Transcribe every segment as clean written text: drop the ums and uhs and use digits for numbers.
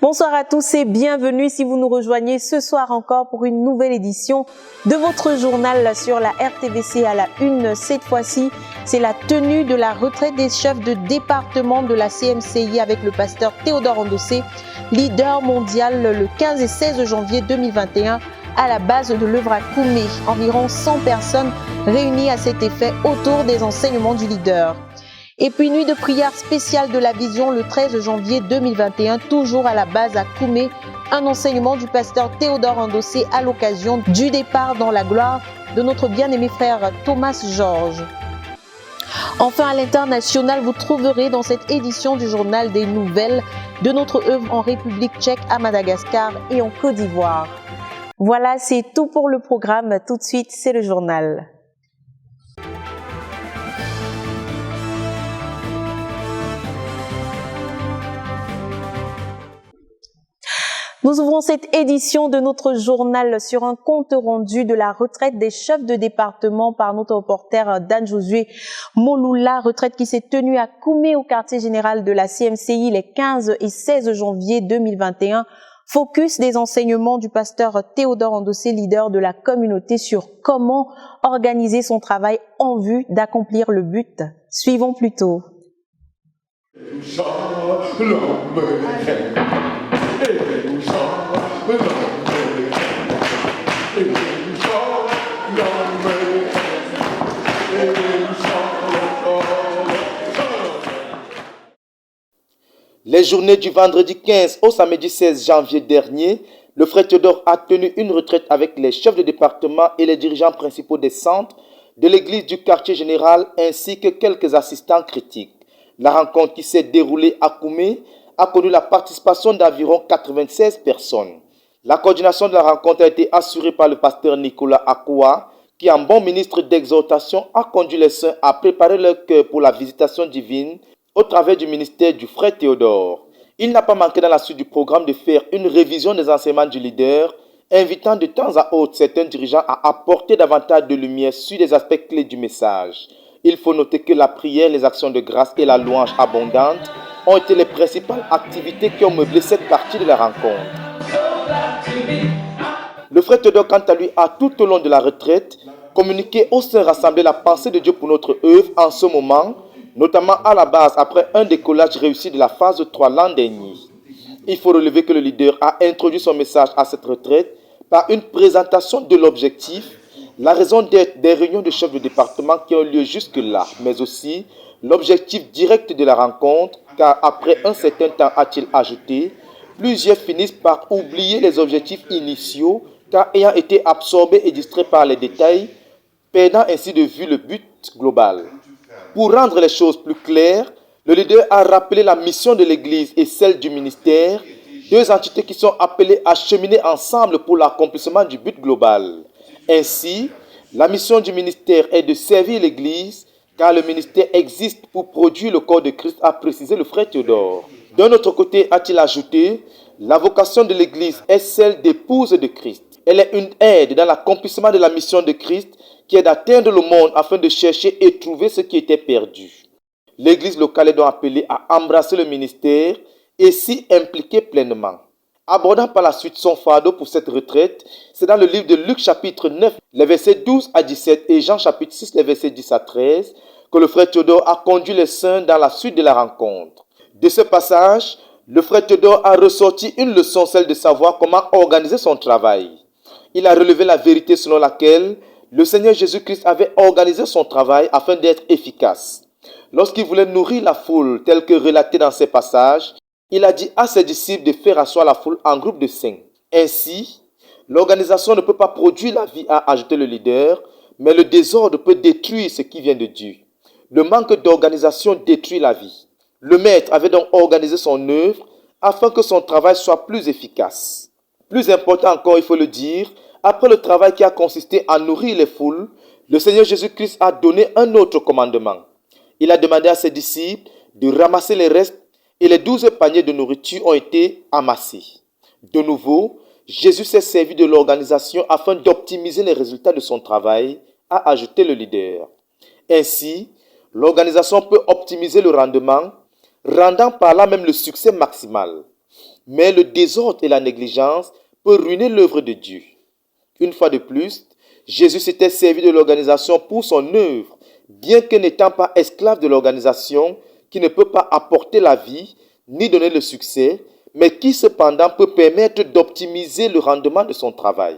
Bonsoir à tous et bienvenue si vous nous rejoignez ce soir encore pour une nouvelle édition de votre journal sur la RTVC à la une. Cette fois-ci, c'est la tenue de la retraite des chefs de département de la CMCI avec le pasteur Théodore Andossé, leader mondial le 15 et 16 janvier 2021 à la base de l'œuvre à Koumé. Environ 100 personnes réunies à cet effet autour des enseignements du leader. Et puis nuit de prière spéciale de la vision le 13 janvier 2021, toujours à la base à Koumé, un enseignement du pasteur Théodore Andossé à l'occasion du départ dans la gloire de notre bien-aimé frère Thomas Georges. Enfin, à l'international, vous trouverez dans cette édition du journal des nouvelles de notre œuvre en République tchèque, à Madagascar et en Côte d'Ivoire. Voilà, c'est tout pour le programme. Tout de suite, c'est le journal. Nous ouvrons cette édition de notre journal sur un compte rendu de la retraite des chefs de département par notre reporter Dan Josué Moloula, retraite qui s'est tenue à Koumé au quartier général de la CMCI les 15 et 16 janvier 2021. Focus des enseignements du pasteur Théodore Andossé, leader de la communauté, sur comment organiser son travail en vue d'accomplir le but. Suivons plutôt. Les journées du vendredi 15 au samedi 16 janvier dernier, le frère Théodore a tenu une retraite avec les chefs de département et les dirigeants principaux des centres de l'église du quartier général ainsi que quelques assistants critiques. La rencontre qui s'est déroulée à Koumé a connu la participation d'environ 96 personnes. La coordination de la rencontre a été assurée par le pasteur Nicolas Akoua, qui, en bon ministre d'exhortation, a conduit les saints à préparer leur cœur pour la visitation divine au travers du ministère du frère Théodore. Il n'a pas manqué dans la suite du programme de faire une révision des enseignements du leader, invitant de temps à autre certains dirigeants à apporter davantage de lumière sur les aspects clés du message. Il faut noter que la prière, les actions de grâce et la louange abondante ont été les principales activités qui ont meublé cette partie de la rencontre. Le frère Théodore, quant à lui, a tout au long de la retraite communiqué aux saints rassemblés la pensée de Dieu pour notre œuvre en ce moment, notamment à la base après un décollage réussi de la phase 3 l'an dernier. Il faut relever que le leader a introduit son message à cette retraite par une présentation de l'objectif, la raison d'être des réunions de chefs de département qui ont lieu jusque-là, mais aussi l'objectif direct de la rencontre, car après un certain temps, a-t-il ajouté, plusieurs finissent par oublier les objectifs initiaux, car ayant été absorbés et distraits par les détails, perdant ainsi de vue le but global. Pour rendre les choses plus claires, le leader a rappelé la mission de l'Église et celle du ministère, deux entités qui sont appelées à cheminer ensemble pour l'accomplissement du but global. Ainsi, la mission du ministère est de servir l'Église, car le ministère existe pour produire le corps de Christ, a précisé le frère Théodore. D'un autre côté, a-t-il ajouté, la vocation de l'Église est celle d'épouse de Christ. Elle est une aide dans l'accomplissement de la mission de Christ qui est d'atteindre le monde afin de chercher et trouver ce qui était perdu. L'Église locale est donc appelée à embrasser le ministère et s'y impliquer pleinement. Abordant par la suite son fardeau pour cette retraite, c'est dans le livre de Luc chapitre 9, les versets 12 à 17 et Jean chapitre 6, les versets 10 à 13, que le frère Théodore a conduit les saints dans la suite de la rencontre. De ce passage, le frère Théodore a ressorti une leçon, celle de savoir comment organiser son travail. Il a relevé la vérité selon laquelle le Seigneur Jésus-Christ avait organisé son travail afin d'être efficace. Lorsqu'il voulait nourrir la foule, tel que relaté dans ces passages, il a dit à ses disciples de faire asseoir la foule en groupe de 5. Ainsi, l'organisation ne peut pas produire la vie, a ajouté le leader, mais le désordre peut détruire ce qui vient de Dieu. Le manque d'organisation détruit la vie. Le maître avait donc organisé son œuvre afin que son travail soit plus efficace. Plus important encore, il faut le dire, après le travail qui a consisté à nourrir les foules, le Seigneur Jésus-Christ a donné un autre commandement. Il a demandé à ses disciples de ramasser les restes et les 12 paniers de nourriture ont été amassés. De nouveau, Jésus s'est servi de l'organisation afin d'optimiser les résultats de son travail, a ajouté le leader. Ainsi, l'organisation peut optimiser le rendement, rendant par là même le succès maximal. mais le désordre et la négligence peuvent ruiner l'œuvre de Dieu. Une fois de plus, Jésus s'était servi de l'organisation pour son œuvre, bien que n'étant pas esclave de l'organisation qui ne peut pas apporter la vie ni donner le succès, mais qui cependant peut permettre d'optimiser le rendement de son travail.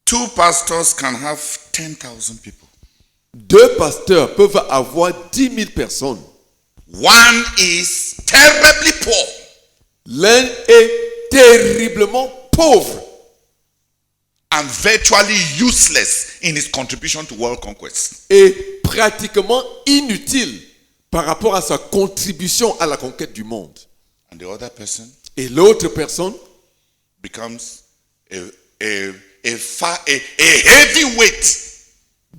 2 pastors can have 10,000 people. 2 pasteurs peuvent avoir 10 000 personnes. One is terribly poor. L'un est terriblement pauvre And virtually useless in his contribution to world conquest. et pratiquement inutile par rapport à sa contribution à la conquête du monde. And the other person Et l'autre personne becomes a heavyweight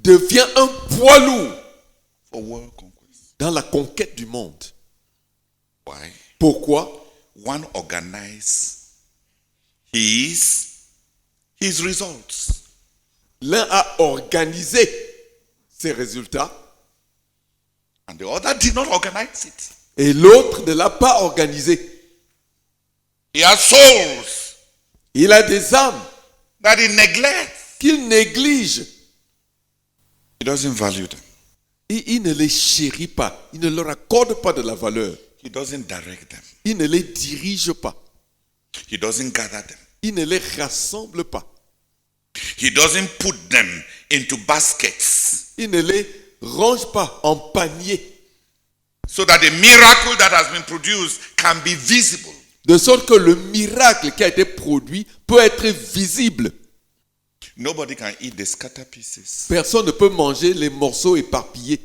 devient un poids lourd for world conquest. dans la conquête du monde. Why? Pourquoi? One organized his results. L'un a organisé ses résultats And the other did not organize it. et l'autre ne l'a pas organisé. He has souls Il a des âmes that he neglects. qu'il néglige. He doesn't value them. Et il ne les chérit pas. Il ne leur accorde pas de la valeur. He doesn't direct them. Il ne les dirige pas. He doesn't gather them. Il ne les rassemble pas. He doesn't put them into baskets Il ne les range pas en panier. so that the miracle that has been produced can be visible. De sorte que le miracle qui a été produit peut être visible. Nobody can eat the scatter pieces. Personne ne peut manger les morceaux éparpillés.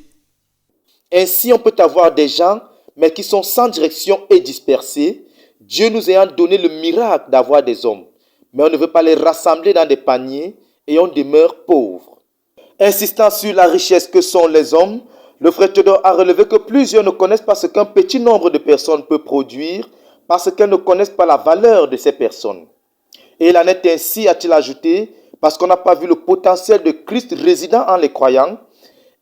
Ainsi, on peut avoir des gens, mais qui sont sans direction et dispersés, Dieu nous ayant donné le miracle d'avoir des hommes. Mais on ne veut pas les rassembler dans des paniers et on demeure pauvre. Insistant sur la richesse que sont les hommes, le frère Théodore a relevé que plusieurs ne connaissent pas ce qu'un petit nombre de personnes peut produire parce qu'elles ne connaissent pas la valeur de ces personnes. Et il en est ainsi, a-t-il ajouté, parce qu'on n'a pas vu le potentiel de Christ résidant en les croyants.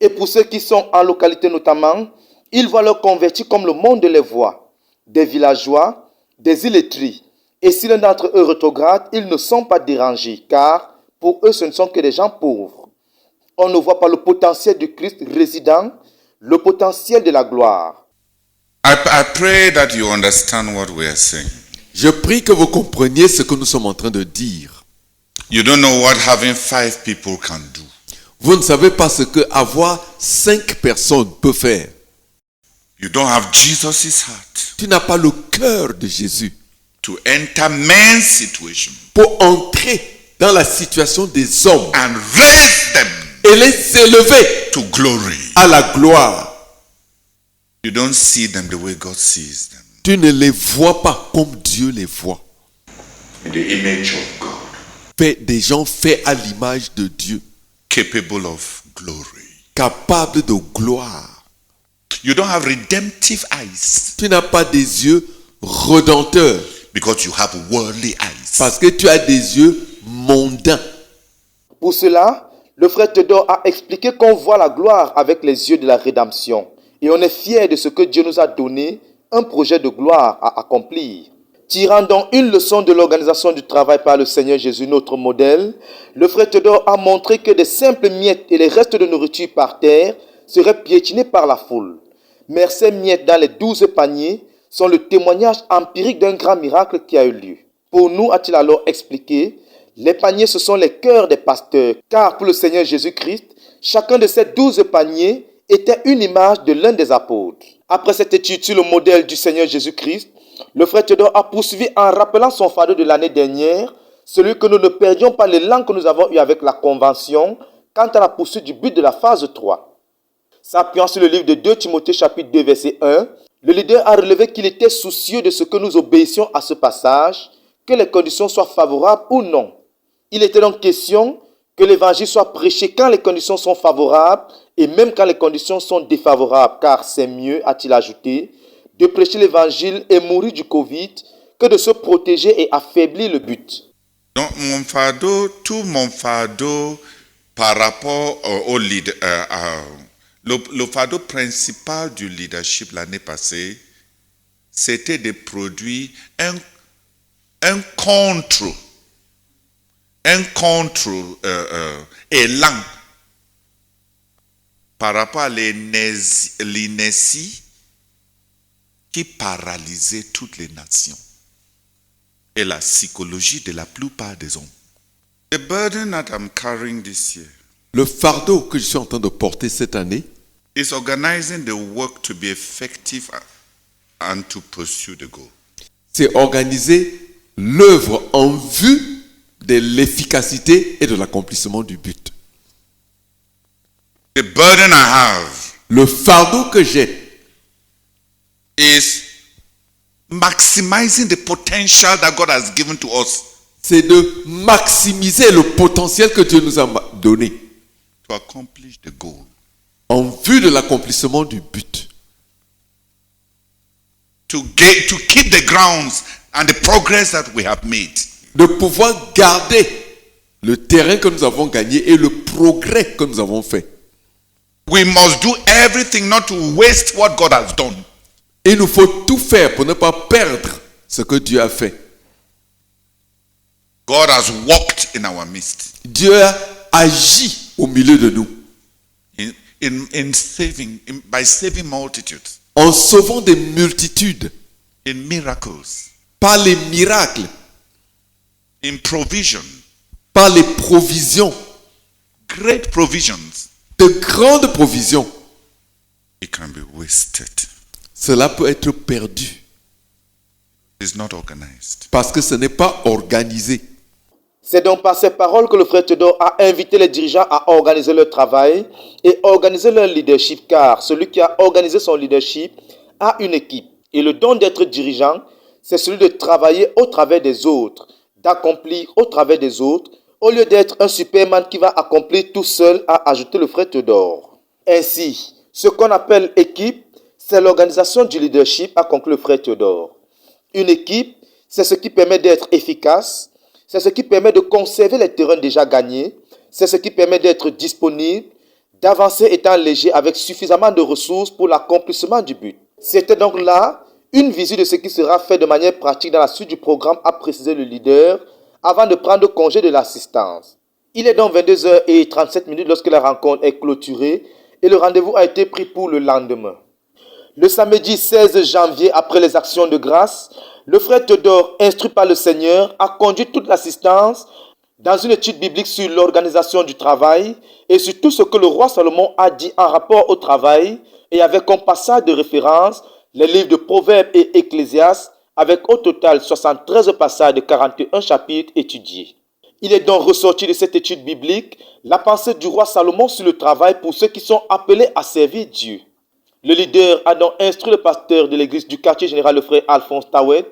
Et pour ceux qui sont en localité notamment, il va leur convertir comme le monde les voit, des villageois, des illettrés. Et si l'un d'entre eux rétrograde, ils ne sont pas dérangés, car pour eux ce ne sont que des gens pauvres. On ne voit pas le potentiel du Christ résidant, le potentiel de la gloire. I pray that you understand what we are saying. Je prie que vous compreniez ce que nous sommes en train de dire. You don't know what having 5 people can do. Vous ne savez pas ce que avoir 5 personnes peut faire. You don't have Jesus' heart Tu n'as pas le cœur de Jésus to enter men's situation pour entrer dans la situation des hommes and raise them et les élever to glory. à la gloire. You don't see them the way God sees them. Tu ne les vois pas comme Dieu les voit. In the image of God. Fait des gens faits à l'image de Dieu, Capable of glory. capables de gloire. You don't have redemptive eyes Tu n'as pas des yeux redenteurs because you have worldly eyes. parce que tu as des yeux mondains. Pour cela, le frère Théodore a expliqué qu'on voit la gloire avec les yeux de la rédemption. Et on est fier de ce que Dieu nous a donné, un projet de gloire à accomplir. Tirant donc une leçon de l'organisation du travail par le Seigneur Jésus, notre modèle, le frère Théodore a montré que des simples miettes et les restes de nourriture par terre seraient piétinés par la foule. Mais ces miettes dans les 12 paniers sont le témoignage empirique d'un grand miracle qui a eu lieu. Pour nous, a-t-il alors expliqué, les paniers ce sont les cœurs des pasteurs, car pour le Seigneur Jésus-Christ, chacun de ces 12 paniers était une image de l'un des apôtres. Après cette étude sur le modèle du Seigneur Jésus-Christ, le frère Théodore a poursuivi en rappelant son fardeau de l'année dernière, celui que nous ne perdions pas l'élan que nous avons eu avec la convention quant à la poursuite du but de la phase 3. S'appuyant sur le livre de 2 Timothée chapitre 2 verset 1, le leader a relevé qu'il était soucieux de ce que nous obéissions à ce passage, que les conditions soient favorables ou non. Il était donc question que l'évangile soit prêché quand les conditions sont favorables et même quand les conditions sont défavorables, car c'est mieux, a-t-il ajouté, de prêcher l'évangile et mourir du Covid que de se protéger et affaiblir le but. Donc, mon fardeau par rapport au leader, le fardeau principal du leadership l'année passée, c'était de produire un contre-élan par rapport à l'inertie qui paralysait toutes les nations et la psychologie de la plupart des hommes. The burden that I'm carrying this year Le fardeau que je suis en train de porter cette année, is organizing the work to be effective and to pursue the goal. c'est organiser l'œuvre en vue de l'efficacité et de l'accomplissement du but. The burden I have Le fardeau que j'ai, is maximizing the potential that God has given to us c'est de maximiser le potentiel que Dieu nous a donné to accomplish the goal. en vue de l'accomplissement du but. To keep the grounds and the progress that we have made. De pouvoir garder le terrain que nous avons gagné et le progrès que nous avons fait. We must do everything not to waste what God has done. Il nous faut tout faire pour ne pas perdre ce que Dieu a fait. God has walked in our midst Dieu a agi au milieu de nous by saving multitudes, en sauvant des multitudes in miracles, par les miracles, in provision, par les provisions, great provisions. de grandes provisions. It can be wasted. Cela peut être perdu It's not organized. parce que ce n'est pas organisé. C'est donc par ces paroles que le frère Théodore a invité les dirigeants à organiser leur travail et organiser leur leadership, car celui qui a organisé son leadership a une équipe. Et le don d'être dirigeant, c'est celui de travailler au travers des autres, d'accomplir au travers des autres, au lieu d'être un Superman qui va accomplir tout seul, a ajouté le frère Théodore. Ainsi, ce qu'on appelle équipe, c'est l'organisation du leadership, a conclu le frère Théodore. Une équipe, c'est ce qui permet d'être efficace, c'est ce qui permet de conserver les terrains déjà gagnés, c'est ce qui permet d'être disponible, d'avancer étant léger avec suffisamment de ressources pour l'accomplissement du but. C'était donc là une vision de ce qui sera fait de manière pratique dans la suite du programme, a précisé le leader avant de prendre congé de l'assistance. Il est donc 22h37 lorsque la rencontre est clôturée et le rendez-vous a été pris pour le lendemain. Le samedi 16 janvier, après les actions de grâce, le frère Théodore, instruit par le Seigneur, a conduit toute l'assistance dans une étude biblique sur l'organisation du travail et sur tout ce que le roi Salomon a dit en rapport au travail, et avec comme passage de référence les livres de Proverbes et Ecclésiastes, avec au total 73 passages de 41 chapitres étudiés. Il est donc ressorti de cette étude biblique la pensée du roi Salomon sur le travail pour ceux qui sont appelés à servir Dieu. Le leader a donc instruit le pasteur de l'église du quartier général, le frère Alphonse Tawet,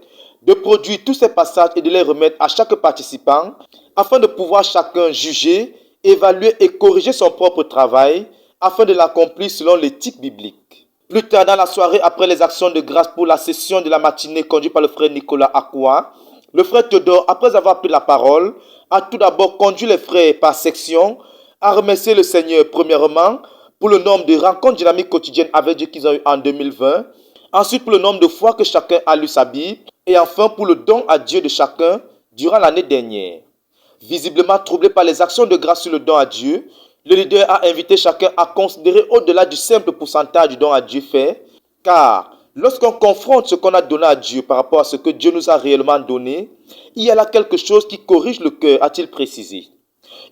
de produire tous ces passages et de les remettre à chaque participant afin de pouvoir chacun juger, évaluer et corriger son propre travail afin de l'accomplir selon l'éthique biblique. Plus tard dans la soirée, après les actions de grâce pour la session de la matinée conduite par le frère Nicolas Akwa, le frère Théodore, après avoir pris la parole, a tout d'abord conduit les frères par section à remercier le Seigneur premièrement pour le nombre de rencontres dynamiques quotidiennes avec Dieu qu'ils ont eu en 2020, ensuite pour le nombre de fois que chacun a lu sa Bible, et enfin pour le don à Dieu de chacun durant l'année dernière. Visiblement troublé par les actions de grâce sur le don à Dieu, le leader a invité chacun à considérer au-delà du simple pourcentage du don à Dieu fait, car lorsqu'on confronte ce qu'on a donné à Dieu par rapport à ce que Dieu nous a réellement donné, il y a là quelque chose qui corrige le cœur, a-t-il précisé.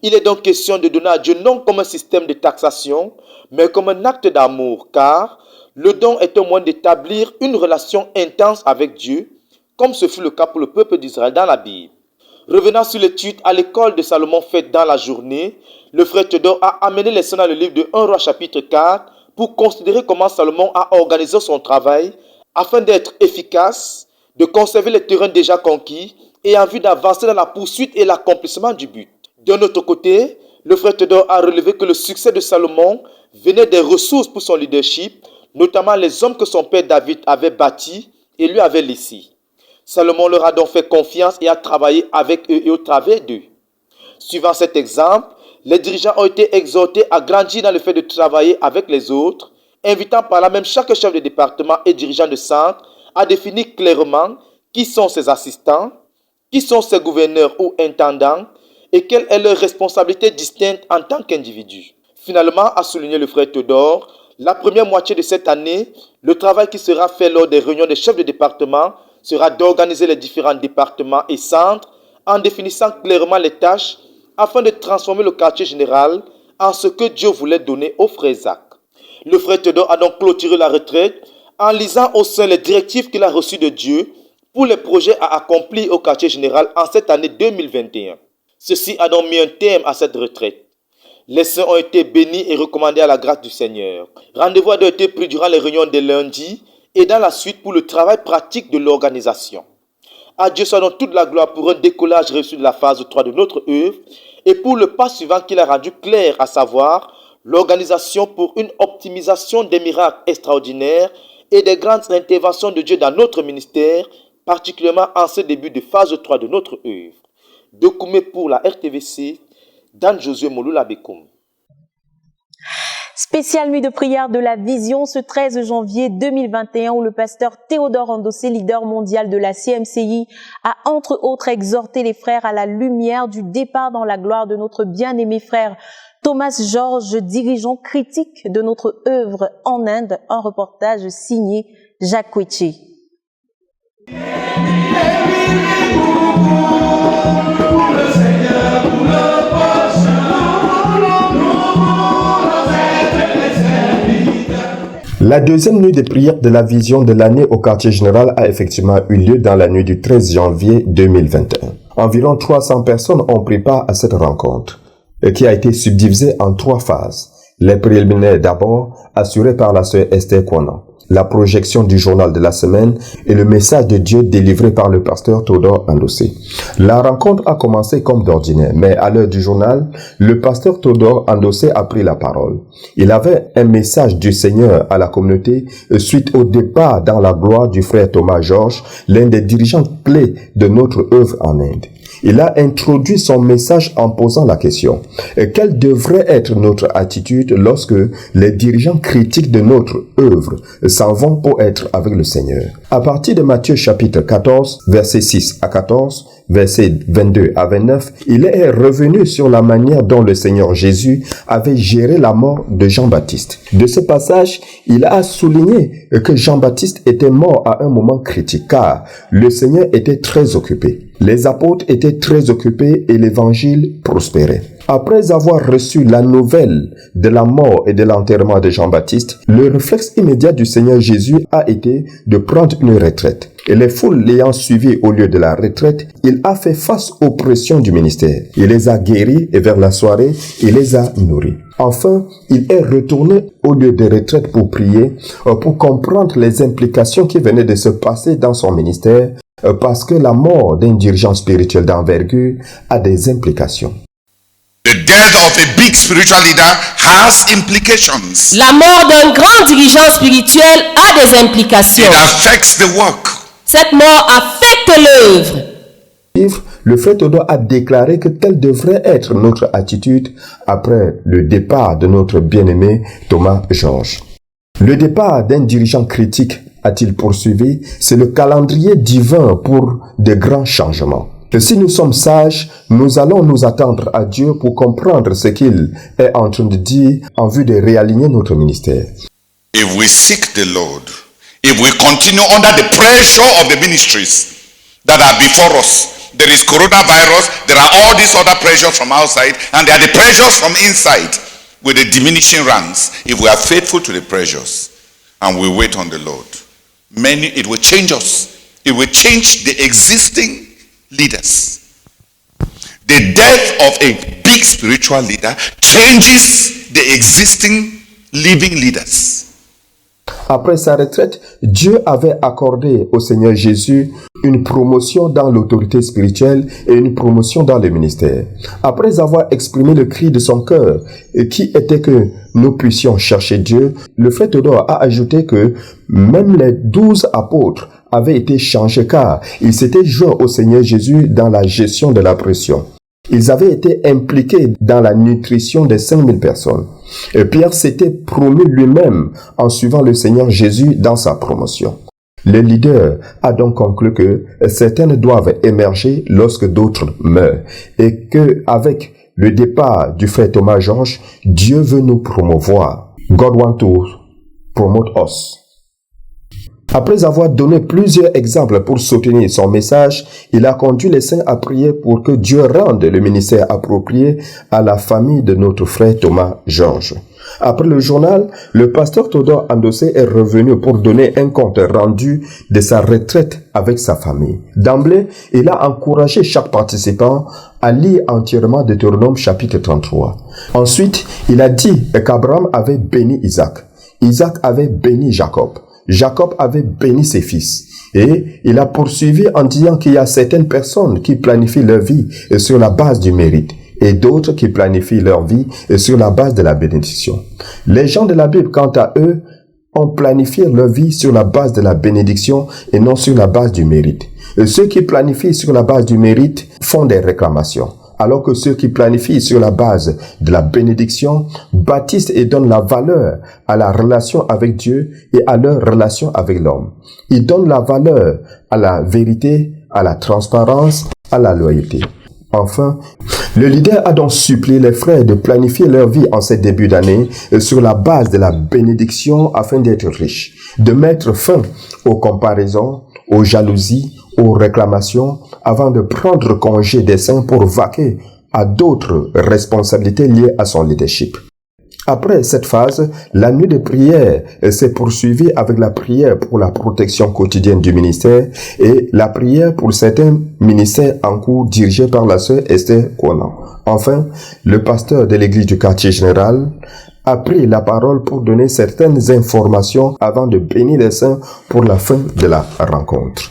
Il est donc question de donner à Dieu non comme un système de taxation, mais comme un acte d'amour, car le don est un moyen d'établir une relation intense avec Dieu, comme ce fut le cas pour le peuple d'Israël dans la Bible. Revenant sur l'étude à l'école de Salomon faite dans la journée, le frère Théodore a amené les sons dans le livre de 1 Roi chapitre 4 pour considérer comment Salomon a organisé son travail afin d'être efficace, de conserver les terrains déjà conquis et en vue d'avancer dans la poursuite et l'accomplissement du but. D'un autre côté, le frère Théodore a relevé que le succès de Salomon venait des ressources pour son leadership, notamment les hommes que son père David avait bâtis et lui avait laissés. Salomon leur a donc fait confiance et a travaillé avec eux et au travers d'eux. Suivant cet exemple, les dirigeants ont été exhortés à grandir dans le fait de travailler avec les autres, invitant par là même chaque chef de département et dirigeant de centre a défini clairement qui sont ses assistants, qui sont ses gouverneurs ou intendants et quelle est leur responsabilité distincte en tant qu'individu. Finalement, a souligné le frère Théodore, la première moitié de cette année, le travail qui sera fait lors des réunions des chefs de département sera d'organiser les différents départements et centres en définissant clairement les tâches afin de transformer le quartier général en ce que Dieu voulait donner au frère Zach. Le frère Théodore a donc clôturé la retraite en lisant au sein les directives qu'il a reçues de Dieu pour les projets à accomplir au quartier général en cette année 2021. Ceci a donc mis un terme à cette retraite. Les saints ont été bénis et recommandés à la grâce du Seigneur. Rendez-vous a été pris durant les réunions des lundis et dans la suite pour le travail pratique de l'organisation. À Dieu soit donc toute la gloire pour un décollage réussi de la phase 3 de notre œuvre et pour le pas suivant qu'il a rendu clair, à savoir l'organisation pour une optimisation des miracles extraordinaires et des grandes interventions de Dieu dans notre ministère, particulièrement en ce début de phase 3 de notre œuvre. Dokoumé pour la RTVC, Dan Josué Mouloula Bekoum. Spéciale nuit de prière de la vision ce 13 janvier 2021 où le pasteur Théodore Andossé, leader mondial de la CMCI, a entre autres exhorté les frères à la lumière du départ dans la gloire de notre bien-aimé frère Thomas George, dirigeant critique de notre œuvre en Inde, un reportage signé Jacques Kouechi. La deuxième nuit de prière de la vision de l'année au quartier général a effectivement eu lieu dans la nuit du 13 janvier 2021. Environ 300 personnes ont pris part à cette rencontre, qui a été subdivisée en 3 phases. Les préliminaires d'abord, assurés par la sœur Esther Kouana, la projection du journal de la semaine et le message de Dieu délivré par le pasteur Théodore Andossé. La rencontre a commencé comme d'ordinaire, mais à l'heure du journal, le pasteur Théodore Andossé a pris la parole. Il avait un message du Seigneur à la communauté suite au départ dans la gloire du frère Thomas George, l'un des dirigeants clés de notre œuvre en Inde. Il a introduit son message en posant la question: quelle devrait être notre attitude lorsque les dirigeants critiques de notre œuvre s'en vont pour être avec le Seigneur? À partir de Matthieu chapitre 14, versets 6 à 14, versets 22 à 29, il est revenu sur la manière dont le Seigneur Jésus avait géré la mort de Jean-Baptiste. De ce passage, il a souligné que Jean-Baptiste était mort à un moment critique car le Seigneur était très occupé. Les apôtres étaient très occupés et l'évangile prospérait. Après avoir reçu la nouvelle de la mort et de l'enterrement de Jean-Baptiste, le réflexe immédiat du Seigneur Jésus a été de prendre une retraite. Et les foules l'ayant suivi au lieu de la retraite, il a fait face aux pressions du ministère. Il les a guéris et vers la soirée, il les a nourris. Enfin, il est retourné au lieu de retraite pour prier, pour comprendre les implications qui venaient de se passer dans son ministère, parce que la mort d'un dirigeant spirituel d'envergure a des implications. The death of a big spiritual leader has implications. La mort d'un grand dirigeant spirituel a des implications. It affects the work. Cette mort affecte l'œuvre. Le frère Théodore a déclaré que telle devrait être notre attitude après le départ de notre bien-aimé Thomas George. Le départ d'un dirigeant critique, a-t-il poursuivi, c'est le calendrier divin pour de grands changements. Et si nous sommes sages, nous allons nous attendre à Dieu pour comprendre ce qu'il est en train de dire en vue de réaligner notre ministère. If we seek the Lord, if we continue under the pressure of the ministries that are before us, there is coronavirus, there are all these other pressures from outside, and there are the pressures from inside with the diminishing ranks. If we are faithful to the pressures and we wait on the Lord, it will change us. It will change the existing leaders. The death of a big spiritual leader changes the existing living leaders. Après sa retraite, Dieu avait accordé au Seigneur Jésus une promotion dans l'autorité spirituelle et une promotion dans le ministère. Après avoir exprimé le cri de son cœur, qui était que nous puissions chercher Dieu, le frère Théodore a ajouté que même les 12 apôtres avaient été changés car ils s'étaient joints au Seigneur Jésus dans la gestion de la pression. Ils avaient été impliqués dans la nutrition des 5000 personnes. Et Pierre s'était promu lui-même en suivant le Seigneur Jésus dans sa promotion. Le leader a donc conclu que certaines doivent émerger lorsque d'autres meurent et que avec le départ du frère Thomas Georges, Dieu veut nous promouvoir. God wants to promote us. Après avoir donné plusieurs exemples pour soutenir son message, il a conduit les saints à prier pour que Dieu rende le ministère approprié à la famille de notre frère Thomas Georges. Après le journal, le pasteur Théodore Andossé est revenu pour donner un compte rendu de sa retraite avec sa famille. D'emblée, il a encouragé chaque participant à lire entièrement Deutéronome chapitre 33. Ensuite, il a dit qu'Abraham avait béni Isaac. Isaac avait béni Jacob. Jacob avait béni ses fils. Et il a poursuivi en disant qu'il y a certaines personnes qui planifient leur vie sur la base du mérite et d'autres qui planifient leur vie sur la base de la bénédiction. Les gens de la Bible, quant à eux, ont planifié leur vie sur la base de la bénédiction et non sur la base du mérite. Et ceux qui planifient sur la base du mérite font des réclamations, alors que ceux qui planifient sur la base de la bénédiction bâtissent et donnent la valeur à la relation avec Dieu et à leur relation avec l'homme. Ils donnent la valeur à la vérité, à la transparence, à la loyauté. Enfin, le leader a donc supplié les frères de planifier leur vie en ce début d'année sur la base de la bénédiction afin d'être riches, de mettre fin aux comparaisons, aux jalousies, aux réclamations avant de prendre congé des saints pour vaquer à d'autres responsabilités liées à son leadership. Après cette phase, la nuit de prière s'est poursuivie avec la prière pour la protection quotidienne du ministère et la prière pour certains ministères en cours dirigés par la sœur Esther Konan. Enfin, le pasteur de l'église du quartier général a pris la parole pour donner certaines informations avant de bénir les saints pour la fin de la rencontre.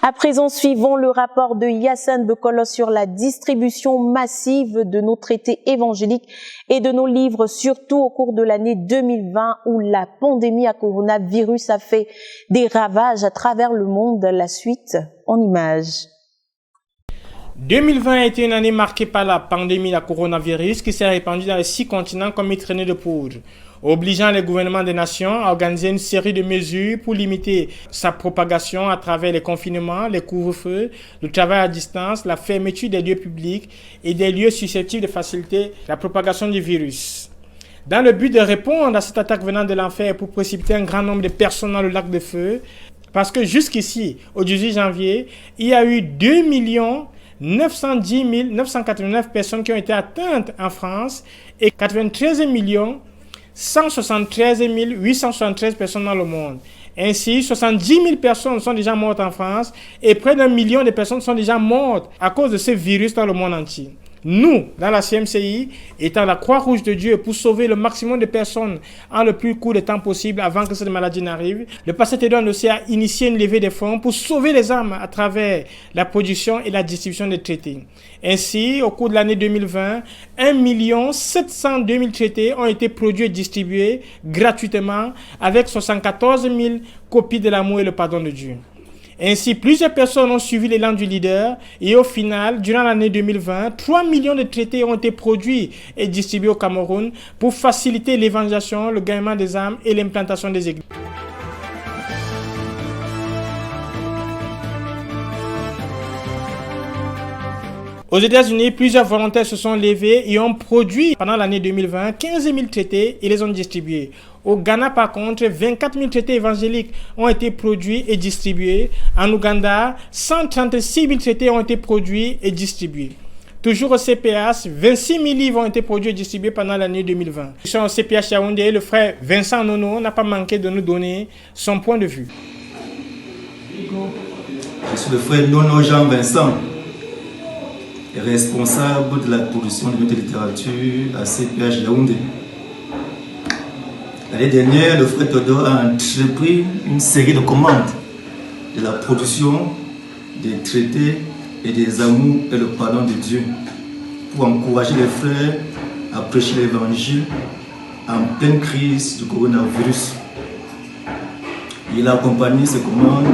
À présent, suivons le rapport de Yassine Bekolos sur la distribution massive de nos traités évangéliques et de nos livres, surtout au cours de l'année 2020 où la pandémie à coronavirus a fait des ravages à travers le monde. La suite en images. 2020 a été une année marquée par la pandémie à coronavirus qui s'est répandue dans les 6 continents comme une traînée de poudre, obligeant les gouvernements des nations à organiser une série de mesures pour limiter sa propagation à travers les confinements, les couvre-feux, le travail à distance, la fermeture des lieux publics et des lieux susceptibles de faciliter la propagation du virus. Dans le but de répondre à cette attaque venant de l'enfer pour précipiter un grand nombre de personnes dans le lac de feu, parce que jusqu'ici, au 18 janvier, il y a eu 2 910 989 personnes qui ont été atteintes en France et 93 173 873 personnes dans le monde. Ainsi, 70 000 personnes sont déjà mortes en France et près d'1 million de personnes sont déjà mortes à cause de ce virus dans le monde entier. Nous, dans la CMCI, étant la Croix-Rouge de Dieu pour sauver le maximum de personnes en le plus court de temps possible avant que cette maladie n'arrive, le pasteur Théodore Andossé a initié une levée de fonds pour sauver les âmes à travers la production et la distribution des traités. Ainsi, au cours de l'année 2020, 1 702 000 traités ont été produits et distribués gratuitement avec 74 000 copies de l'amour et le pardon de Dieu. Ainsi, plusieurs personnes ont suivi l'élan du leader et au final, durant l'année 2020, 3 millions de traités ont été produits et distribués au Cameroun pour faciliter l'évangélisation, le gagnement des âmes et l'implantation des églises. Aux États-Unis, plusieurs volontaires se sont levés et ont produit pendant l'année 2020 15 000 traités et les ont distribués. Au Ghana, par contre, 24 000 traités évangéliques ont été produits et distribués. En Ouganda, 136 000 traités ont été produits et distribués. Toujours au CPH, 26 000 livres ont été produits et distribués pendant l'année 2020. Sur le CPH Yaoundé, le frère Vincent Nono n'a pas manqué de nous donner son point de vue. Je suis le frère Nono Jean Vincent, responsable de la production de littérature à CPH Yaoundé. L'année dernière, le frère Théodore a entrepris une série de commandes de la production des traités et des amours et le pardon de Dieu pour encourager les frères à prêcher l'évangile en pleine crise du coronavirus. Il a accompagné ces commandes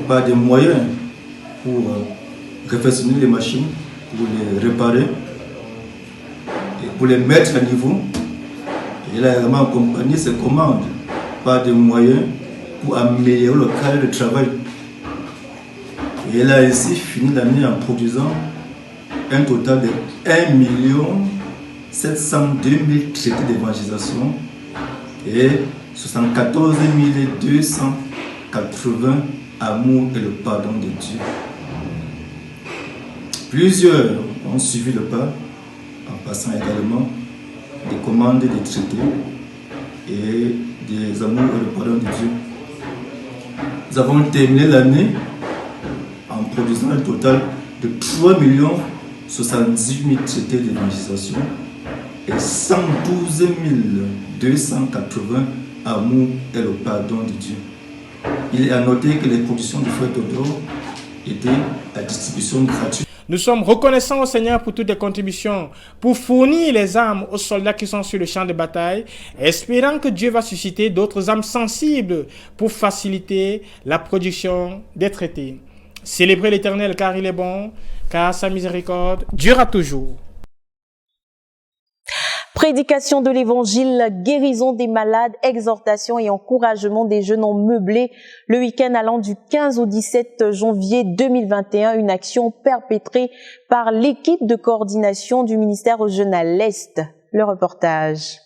par des moyens pour réfectionner les machines, pour les réparer et pour les mettre à niveau. Il a également accompagné ces commandes par des moyens pour améliorer le cadre de travail. Et elle a ainsi fini l'année en produisant un total de 1 702 000 traités d'évangélisation et 74 280 amour et le pardon de Dieu. Plusieurs ont suivi le pas en passant également des commandes des traités et des amours et le pardon de Dieu. Nous avons terminé l'année en produisant un total de 3 078 000 traités d'évangélisation et 112 280 amour et le pardon de Dieu. Il est à noter que les productions du frère Théodore étaient à distribution gratuite. Nous sommes reconnaissants au Seigneur pour toutes les contributions, pour fournir les armes aux soldats qui sont sur le champ de bataille, espérant que Dieu va susciter d'autres âmes sensibles pour faciliter la production des traités. Célébrez l'Éternel car il est bon, car sa miséricorde durera toujours. Prédication de l'évangile, guérison des malades, exhortation et encouragement des jeunes ont meublé le week-end allant du 15 au 17 janvier 2021, une action perpétrée par l'équipe de coordination du ministère aux jeunes à l'Est. Le reportage.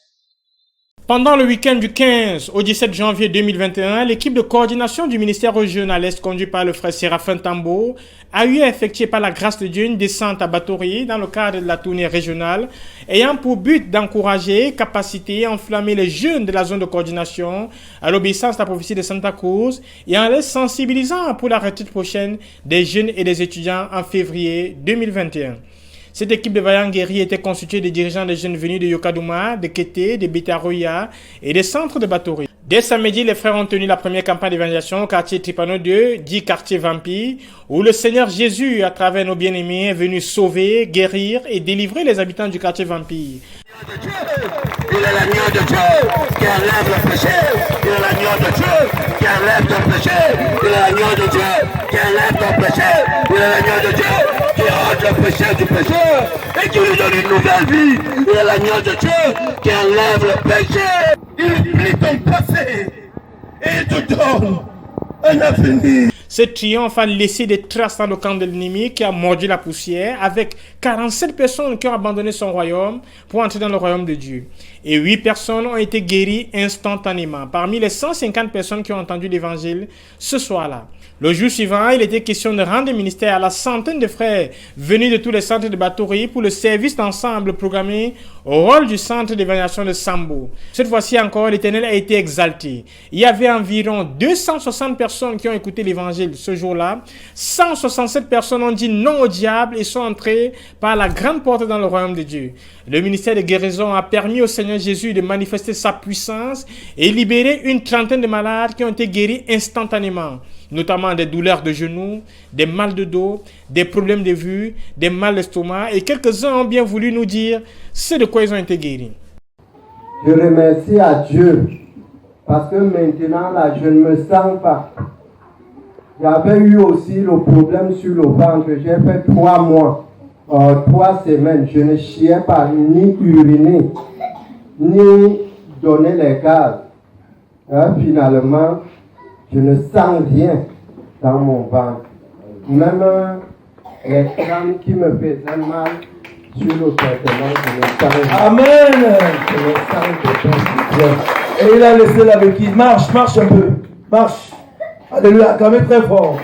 Pendant le week-end du 15 au 17 janvier 2021, l'équipe de coordination du ministère aux jeunes à l'Est, conduite par le frère Séraphin Tambo, a eu à effectuer par la grâce de Dieu une descente à Batory dans le cadre de la tournée régionale, ayant pour but d'encourager, capaciter et enflammer les jeunes de la zone de coordination à l'obéissance à la prophétie de Santa Cruz et en les sensibilisant pour la retraite prochaine des jeunes et des étudiants en février 2021. Cette équipe de vaillants guerriers était constituée des dirigeants des jeunes venus de Yokadouma, de Kété, de Betaroya et des centres de Batory. Dès samedi, les frères ont tenu la première campagne d'évangélisation au quartier Tripano 2, dit quartier Vampire, où le Seigneur Jésus, à travers nos bien-aimés, est venu sauver, guérir et délivrer les habitants du quartier Vampire. Il est l'agneau de Dieu qui enlève le péché. Il est l'agneau de Dieu qui enlève ton péché. Il est l'agneau de Dieu qui enlève ton péché. Il est l'agneau de Dieu qui ôte le péché du pécheur et qui lui donne une nouvelle vie. Il est l'agneau de Dieu qui enlève le péché. Il plie ton passé et il te donne un avenir. Ce triomphe a laissé des traces dans le camp de l'ennemi qui a mordu la poussière avec 47 personnes qui ont abandonné son royaume pour entrer dans le royaume de Dieu. Et 8 personnes ont été guéries instantanément parmi les 150 personnes qui ont entendu l'évangile ce soir-là. Le jour suivant, il était question de rendre le ministère à la centaine de frères venus de tous les centres de Batory pour le service d'ensemble programmé au rôle du centre d'évaluation de Sambo. Cette fois-ci encore, l'Éternel a été exalté. Il y avait environ 260 personnes qui ont écouté l'évangile ce jour-là. 167 personnes ont dit non au diable et sont entrées par la grande porte dans le royaume de Dieu. Le ministère de guérison a permis au Seigneur Jésus de manifester sa puissance et libérer une trentaine de malades qui ont été guéris instantanément, notamment des douleurs de genoux, des mal de dos, des problèmes de vue, des mal d'estomac, et quelques-uns ont bien voulu nous dire ce de quoi ils ont été guéris. Je remercie à Dieu parce que maintenant là, je ne me sens pas. J'avais eu aussi le problème sur le ventre. J'ai fait 3 mois, 3 semaines. Je ne chiais pas, ni uriner, ni donner les gaz. Finalement, je ne sens rien dans mon ventre. Même les crânes qui me faisaient mal sur le traitement, je ne sens rien. Amen. Je ne sens rien. Et il a laissé la béquille. Marche un peu. Marche. Alléluia. Acclamez très fort.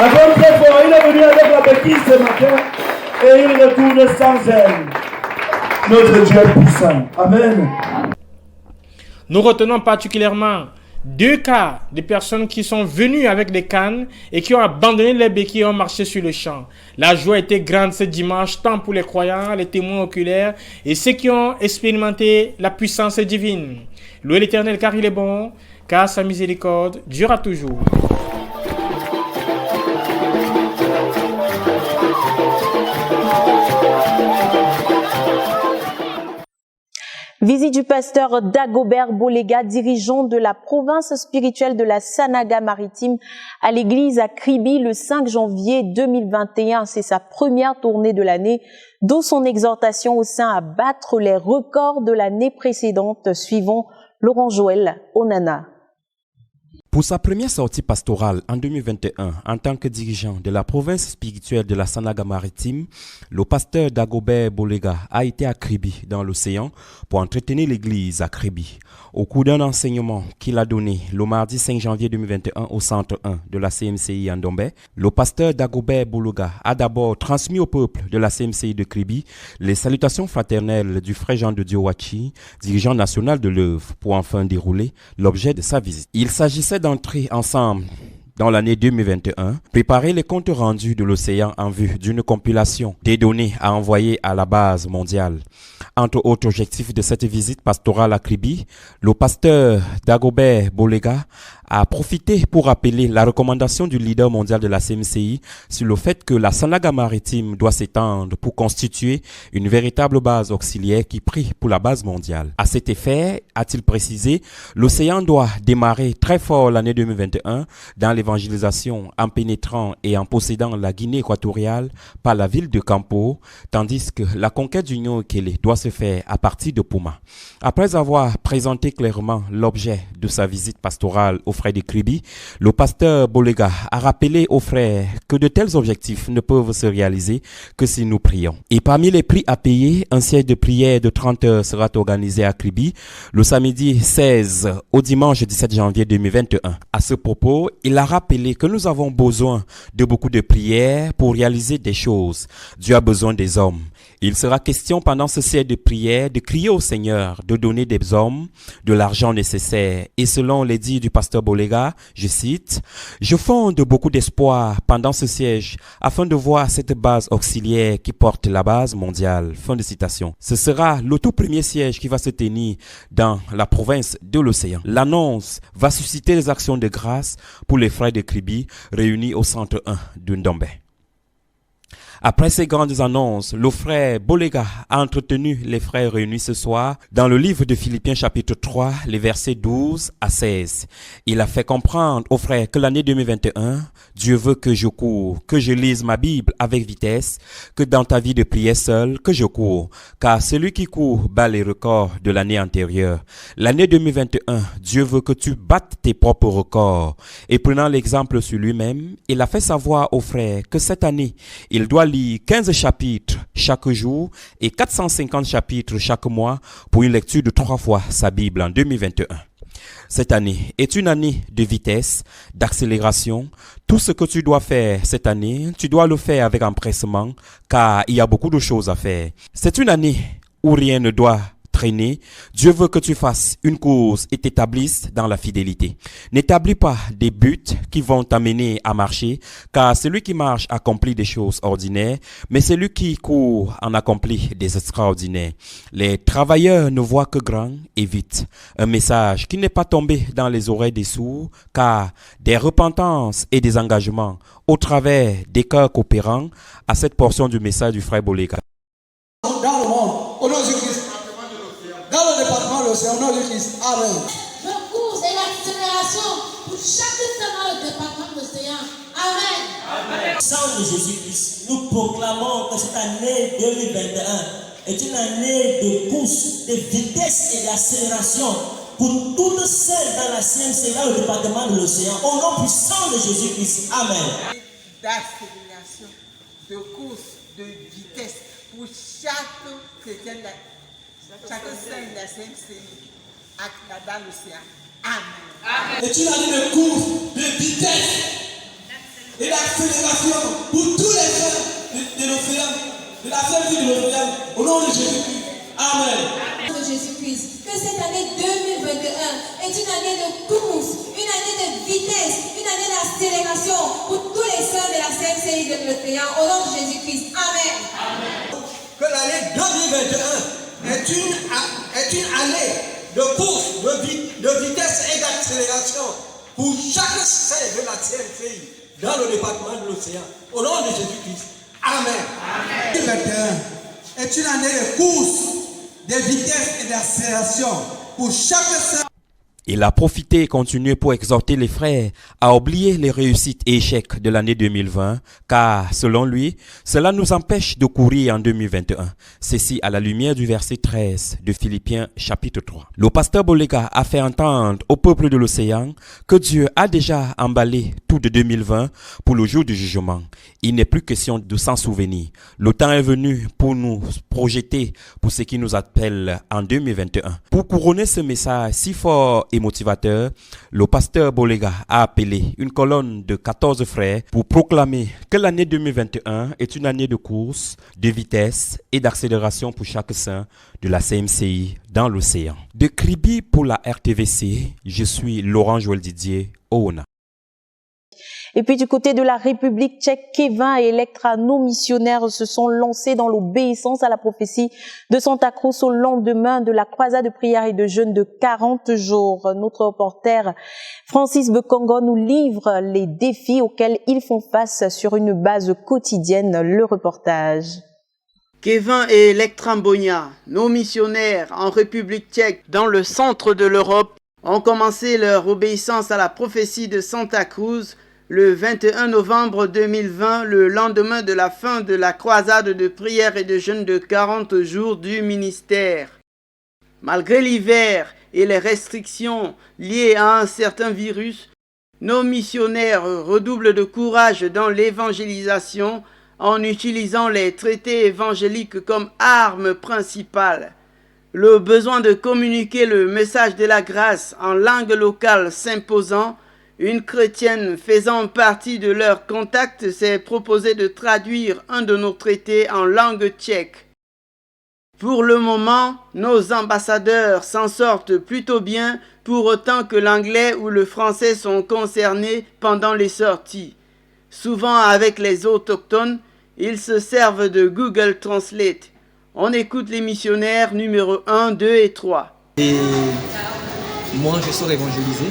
Acclamez très fort. Il est venu avec la béquille ce matin et il retourne sans elle. Notre Dieu est puissant. Amen. Nous retenons particulièrement 2 cas de personnes qui sont venues avec des cannes et qui ont abandonné les béquilles et ont marché sur le champ. La joie était grande ce dimanche, tant pour les croyants, les témoins oculaires et ceux qui ont expérimenté la puissance divine. Louez l'Éternel car il est bon, car sa miséricorde durera toujours. Visite du pasteur Dagobert Bolega, dirigeant de la province spirituelle de la Sanaga maritime à l'église à Kribi le 5 janvier 2021. C'est sa première tournée de l'année, d'où son exhortation au sein à battre les records de l'année précédente. Suivons Laurent Joël Onana. Pour sa première sortie pastorale en 2021, en tant que dirigeant de la province spirituelle de la Sanaga-Maritime, le pasteur Dagobert Bolega a été à Kribi, dans l'océan, pour entretenir l'église à Kribi. Au cours d'un enseignement qu'il a donné le mardi 5 janvier 2021 au centre 1 de la CMCI en Ndombé, le pasteur Dagobert Bolega a d'abord transmis au peuple de la CMCI de Kribi les salutations fraternelles du frère Jean de Dieu Wachi, dirigeant national de l'œuvre, pour enfin dérouler l'objet de sa visite. Il s'agissait d'entrer ensemble dans l'année 2021, préparer les comptes rendus de l'océan en vue d'une compilation des données à envoyer à la base mondiale. Entre autres objectifs de cette visite pastorale à Kribi, le pasteur Dagobert Bolega a profité pour rappeler la recommandation du leader mondial de la CMCI sur le fait que la Sanaga-Maritime doit s'étendre pour constituer une véritable base auxiliaire qui prie pour la base mondiale. À cet effet, a-t-il précisé, l'océan doit démarrer très fort l'année 2021 dans l'évangélisation en pénétrant et en possédant la Guinée équatoriale par la ville de Campo, tandis que la conquête du Niokele doit se faire à partir de Puma. Après avoir présenté clairement l'objet de sa visite pastorale aux frères de Kribi, le pasteur Bolega a rappelé aux frères que de tels objectifs ne peuvent se réaliser que si nous prions. Et parmi les prix à payer, un siège de prière de 30 heures sera organisé à Kribi le samedi 16 au dimanche 17 janvier 2021. À ce propos, il a rappelé que nous avons besoin de beaucoup de prières pour réaliser des choses. Dieu a besoin des hommes. Il sera question pendant ce siège de prière de crier au Seigneur de donner des hommes, de l'argent nécessaire. Et selon les dires du pasteur Bolega, je cite, « Je fonde beaucoup d'espoir pendant ce siège afin de voir cette base auxiliaire qui porte la base mondiale. » Fin de citation. Ce sera le tout premier siège qui va se tenir dans la province de l'océan. L'annonce va susciter des actions de grâce pour les frères de Kribi réunis au centre 1 de Ndombé. Après ces grandes annonces, le frère Bolega a entretenu les frères réunis ce soir dans le livre de Philippiens chapitre 3, les versets 12 à 16. Il a fait comprendre aux frères que l'année 2021, Dieu veut que je cours, que je lise ma Bible avec vitesse, que dans ta vie de prière seule, que je cours, car celui qui court bat les records de l'année antérieure. L'année 2021, Dieu veut que tu battes tes propres records. Et prenant l'exemple sur lui-même, il a fait savoir aux frères que cette année, il doit lire 15 chapitres chaque jour et 450 chapitres chaque mois pour une lecture de 3 fois sa Bible en 2021. Cette année est une année de vitesse, d'accélération. Tout ce que tu dois faire cette année, tu dois le faire avec empressement car il y a beaucoup de choses à faire. C'est une année où rien ne doit traîner. Dieu veut que tu fasses une course et t'établisses dans la fidélité. N'établis pas des buts qui vont t'amener à marcher, car celui qui marche accomplit des choses ordinaires, mais celui qui court en accomplit des extraordinaires. Les travailleurs ne voient que grand et vite. Un message qui n'est pas tombé dans les oreilles des sourds, car des repentances et des engagements au travers des cœurs coopérants à cette portion du message du frère Bolega. Dans le monde, au nom de Jésus-Christ, dans le département de l'océan, au nom de Jésus-Christ, Amen. Je cours et l'accélération pour chaque semaine au département de l'océan. Amen. Amen. Au sang de Jésus-Christ, nous proclamons que cette année 2021 est une année de course, de vitesse et d'accélération pour toutes celles dans la science et dans le département de l'océan. Au nom puissant de Jésus-Christ. Amen. D'accélération, de course, de vitesse pour chaque chrétien, chaque saint de la CMCI dans l'océan. Amen. C'est une année de course, de vitesse et d'accélération pour tous les frères de l'océan, de la CMCI de l'océan, au nom de Jésus-Christ. Amen. Au nom de Jésus-Christ, que cette année 2021 est une année de course, une année de vitesse, une année d'accélération pour tous les saints de la CMCI de l'océan, au nom de Jésus-Christ. Amen. Amen. Que l'année 2021 est une année de course, de vitesse et d'accélération pour chaque saint de la CMCI dans le département de l'océan. Au nom de Jésus-Christ. Amen. 2021 est une année de course, de vitesse et d'accélération pour chaque saint. Il a profité et continué pour exhorter les frères à oublier les réussites et échecs de l'année 2020, car, selon lui, cela nous empêche de courir en 2021. Ceci à la lumière du verset 13 de Philippiens chapitre 3. Le pasteur Bolega a fait entendre au peuple de l'océan que Dieu a déjà emballé tout de 2020 pour le jour du jugement. Il n'est plus question de s'en souvenir. Le temps est venu pour nous projeter pour ce qui nous appelle en 2021. Pour couronner ce message si fort et motivateur, le pasteur Bolega a appelé une colonne de 14 frères pour proclamer que l'année 2021 est une année de course, de vitesse et d'accélération pour chaque saint de la CMCI dans l'océan. De Kribi pour la RTVC, je suis Laurent Joël Didier, Oona. Et puis du côté de la République tchèque, Kevin et Electra, nos missionnaires, se sont lancés dans l'obéissance à la prophétie de Santa Cruz au lendemain de la croisade de prière et de jeûne de 40 jours. Notre reporter Francis Bekongo nous livre les défis auxquels ils font face sur une base quotidienne. Le reportage. Kevin et Electra Mbonia, nos missionnaires en République tchèque, dans le centre de l'Europe, ont commencé leur obéissance à la prophétie de Santa Cruz le 21 novembre 2020, le lendemain de la fin de la croisade de prière et de jeûne de 40 jours du ministère. Malgré l'hiver et les restrictions liées à un certain virus, nos missionnaires redoublent de courage dans l'évangélisation en utilisant les traités évangéliques comme arme principale. Le besoin de communiquer le message de la grâce en langue locale s'imposant, une chrétienne faisant partie de leur contact s'est proposé de traduire un de nos traités en langue tchèque. Pour le moment, nos ambassadeurs s'en sortent plutôt bien, pour autant que l'anglais ou le français sont concernés pendant les sorties. Souvent avec les autochtones, ils se servent de Google Translate. On écoute les missionnaires numéro 1, 2 et 3. Et moi, je sors évangéliser.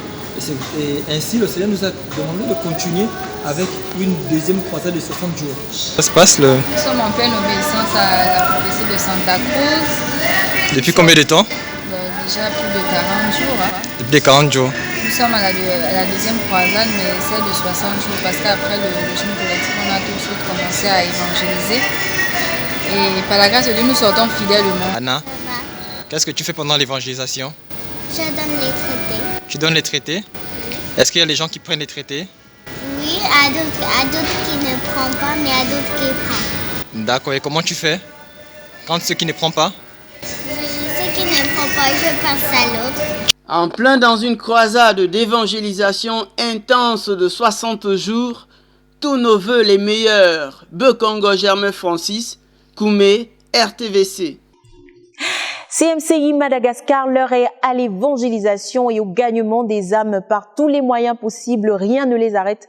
Et ainsi, le Seigneur nous a demandé de continuer avec une deuxième croisade de 60 jours. Ça se passe le... Nous sommes en pleine obéissance à la prophétie de Santa Cruz. Depuis combien de temps? Déjà plus de 40 jours. Hein. Depuis 40 jours. Nous sommes à la deuxième croisade, mais celle de 60 jours, parce qu'après le jeûne collectif, on a tout de suite commencé à évangéliser. Et par la grâce de Dieu, nous sortons fidèlement. Anna, qu'est-ce que tu fais pendant l'évangélisation? Je donne les traités. Tu donnes les traités? Est-ce qu'il y a des gens qui prennent les traités? Oui, à d'autres qui ne prennent pas, mais à d'autres qui prennent. D'accord, et comment tu fais quand ceux qui ne prennent pas? Ceux qui ne prennent pas, je passe à l'autre. En plein dans une croisade d'évangélisation intense de 60 jours, tous nos vœux les meilleurs. Bekongo Germain Francis, Koumé, RTVC. CMCI Madagascar, l'heure est à l'évangélisation et au gagnement des âmes par tous les moyens possibles. Rien ne les arrête,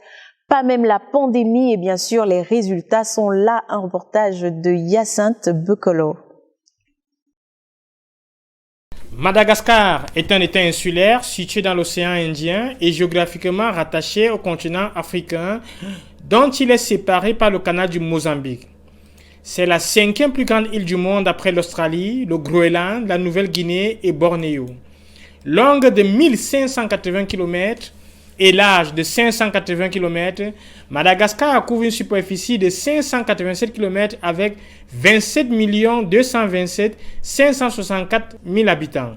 pas même la pandémie. Et bien sûr, les résultats sont là. Un reportage de Hyacinthe Bekolo. Madagascar est un État insulaire situé dans l'océan Indien et géographiquement rattaché au continent africain, dont il est séparé par le canal du Mozambique. C'est la 5e plus grande île du monde après l'Australie, le Groenland, la Nouvelle-Guinée et Bornéo. Longue de 1580 km et large de 580 km, Madagascar couvre une superficie de 587 km avec 27 227 564 000 habitants.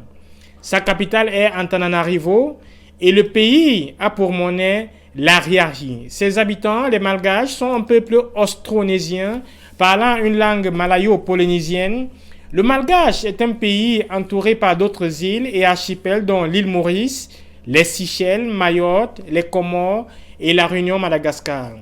Sa capitale est Antananarivo et le pays a pour monnaie l'ariari. Ses habitants, les Malgaches, sont un peuple austronésien parlant une langue malayo-polynésienne. Le Malgache est un pays entouré par d'autres îles et archipels dont l'île Maurice, les Seychelles, Mayotte, les Comores et la Réunion Madagascar.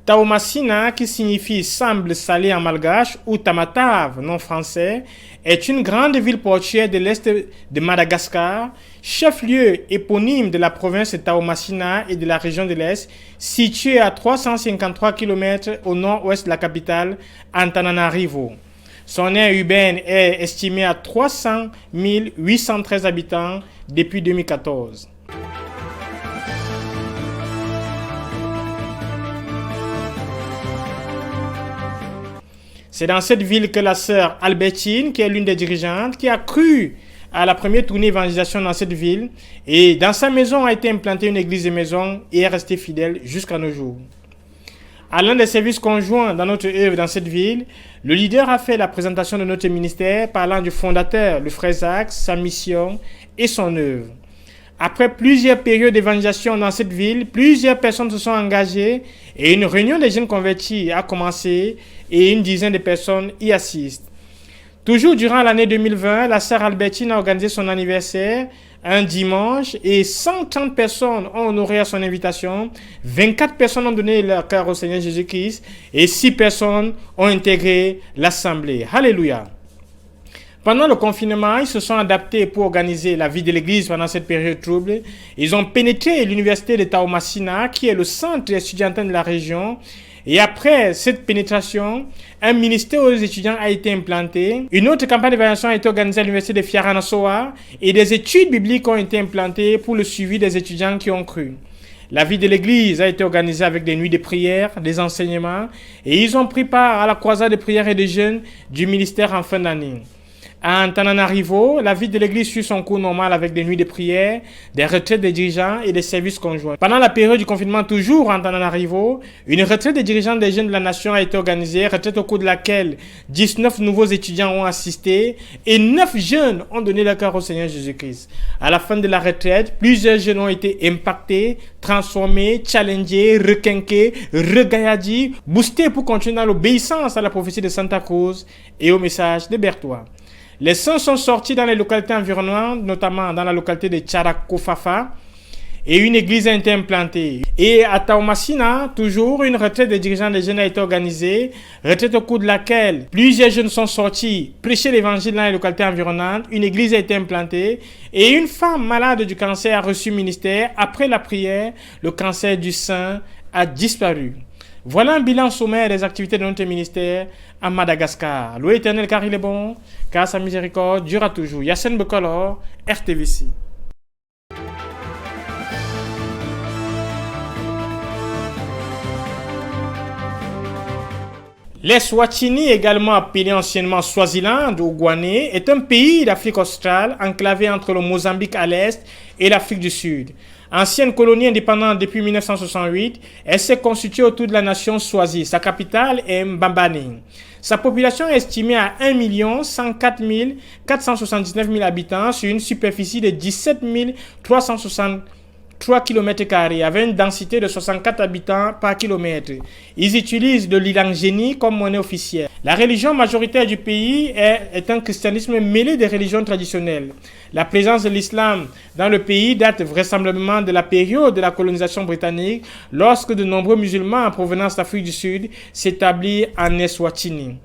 Taomasina, qui signifie semble salé en malgache, ou Tamatave, non français, est une grande ville portuaire de l'est de Madagascar, chef-lieu éponyme de la province de Taomasina et de la région de l'Est, située à 353 km au nord-ouest de la capitale, Antananarivo. Son aire urbaine est estimée à 300 813 habitants depuis 2014. C'est dans cette ville que la sœur Albertine, qui est l'une des dirigeantes, qui a cru à la première tournée d'évangélisation dans cette ville et dans sa maison a été implantée une église de maison et est resté fidèle jusqu'à nos jours. À l'un des services conjoints dans notre œuvre dans cette ville, le leader a fait la présentation de notre ministère parlant du fondateur, le frère Zach, sa mission et son œuvre. Après plusieurs périodes d'évangélisation dans cette ville, plusieurs personnes se sont engagées et une réunion des jeunes convertis a commencé et une dizaine de personnes y assistent. Toujours durant l'année 2020, la sœur Albertine a organisé son anniversaire un dimanche et 130 personnes ont honoré à son invitation. 24 personnes ont donné leur cœur au Seigneur Jésus-Christ et 6 personnes ont intégré l'assemblée. Alléluia. Pendant le confinement, ils se sont adaptés pour organiser la vie de l'église pendant cette période trouble. Ils ont pénétré l'université de Taomasina, qui est le centre étudiantin de la région. Et après cette pénétration, un ministère aux étudiants a été implanté. Une autre campagne d'évaluation a été organisée à l'université de Fiaranasoa et des études bibliques ont été implantées pour le suivi des étudiants qui ont cru. La vie de l'église a été organisée avec des nuits de prière, des enseignements et ils ont pris part à la croisade de prière et de jeûne du ministère en fin d'année. À Antananarivo, la vie de l'église suit son cours normal avec des nuits de prière, des retraites des dirigeants et des services conjoints. Pendant la période du confinement, toujours à Antananarivo, une retraite des dirigeants des jeunes de la nation a été organisée, retraite au cours de laquelle 19 nouveaux étudiants ont assisté et 9 jeunes ont donné leur cœur au Seigneur Jésus-Christ. À la fin de la retraite, plusieurs jeunes ont été impactés, transformés, challengés, requinqués, regaillardis, boostés pour continuer dans l'obéissance à la prophétie de Santa Cruz et au message de Bertois. Les saints sont sortis dans les localités environnantes, notamment dans la localité de Charakofafa, et une église a été implantée. Et à Taomasina, toujours, une retraite des dirigeants des jeunes a été organisée, retraite au cours de laquelle plusieurs jeunes sont sortis prêcher l'évangile dans les localités environnantes, une église a été implantée, et une femme malade du cancer a reçu ministère. Après la prière, le cancer du sein a disparu. Voilà un bilan sommaire des activités de notre ministère à Madagascar. Loué éternel car il est bon, car sa miséricorde durera toujours. Yassine Bekolor, RTVC. L'Eswatini, également appelé anciennement Swaziland ou Guané, est un pays d'Afrique australe enclavé entre le Mozambique à l'est et l'Afrique du Sud. Ancienne colonie indépendante depuis 1968, elle s'est constituée autour de la nation Swazi. Sa capitale est Mbambane. Sa population est estimée à 1 104 479 000 habitants sur une superficie de 17 363 km², avec une densité de 64 habitants par kilomètre. Ils utilisent le lilangeni comme monnaie officielle. La religion majoritaire du pays est un christianisme mêlé des religions traditionnelles. La présence de l'islam dans le pays date vraisemblablement de la période de la colonisation britannique, lorsque de nombreux musulmans en provenance d'Afrique du Sud s'établissent en Eswatini.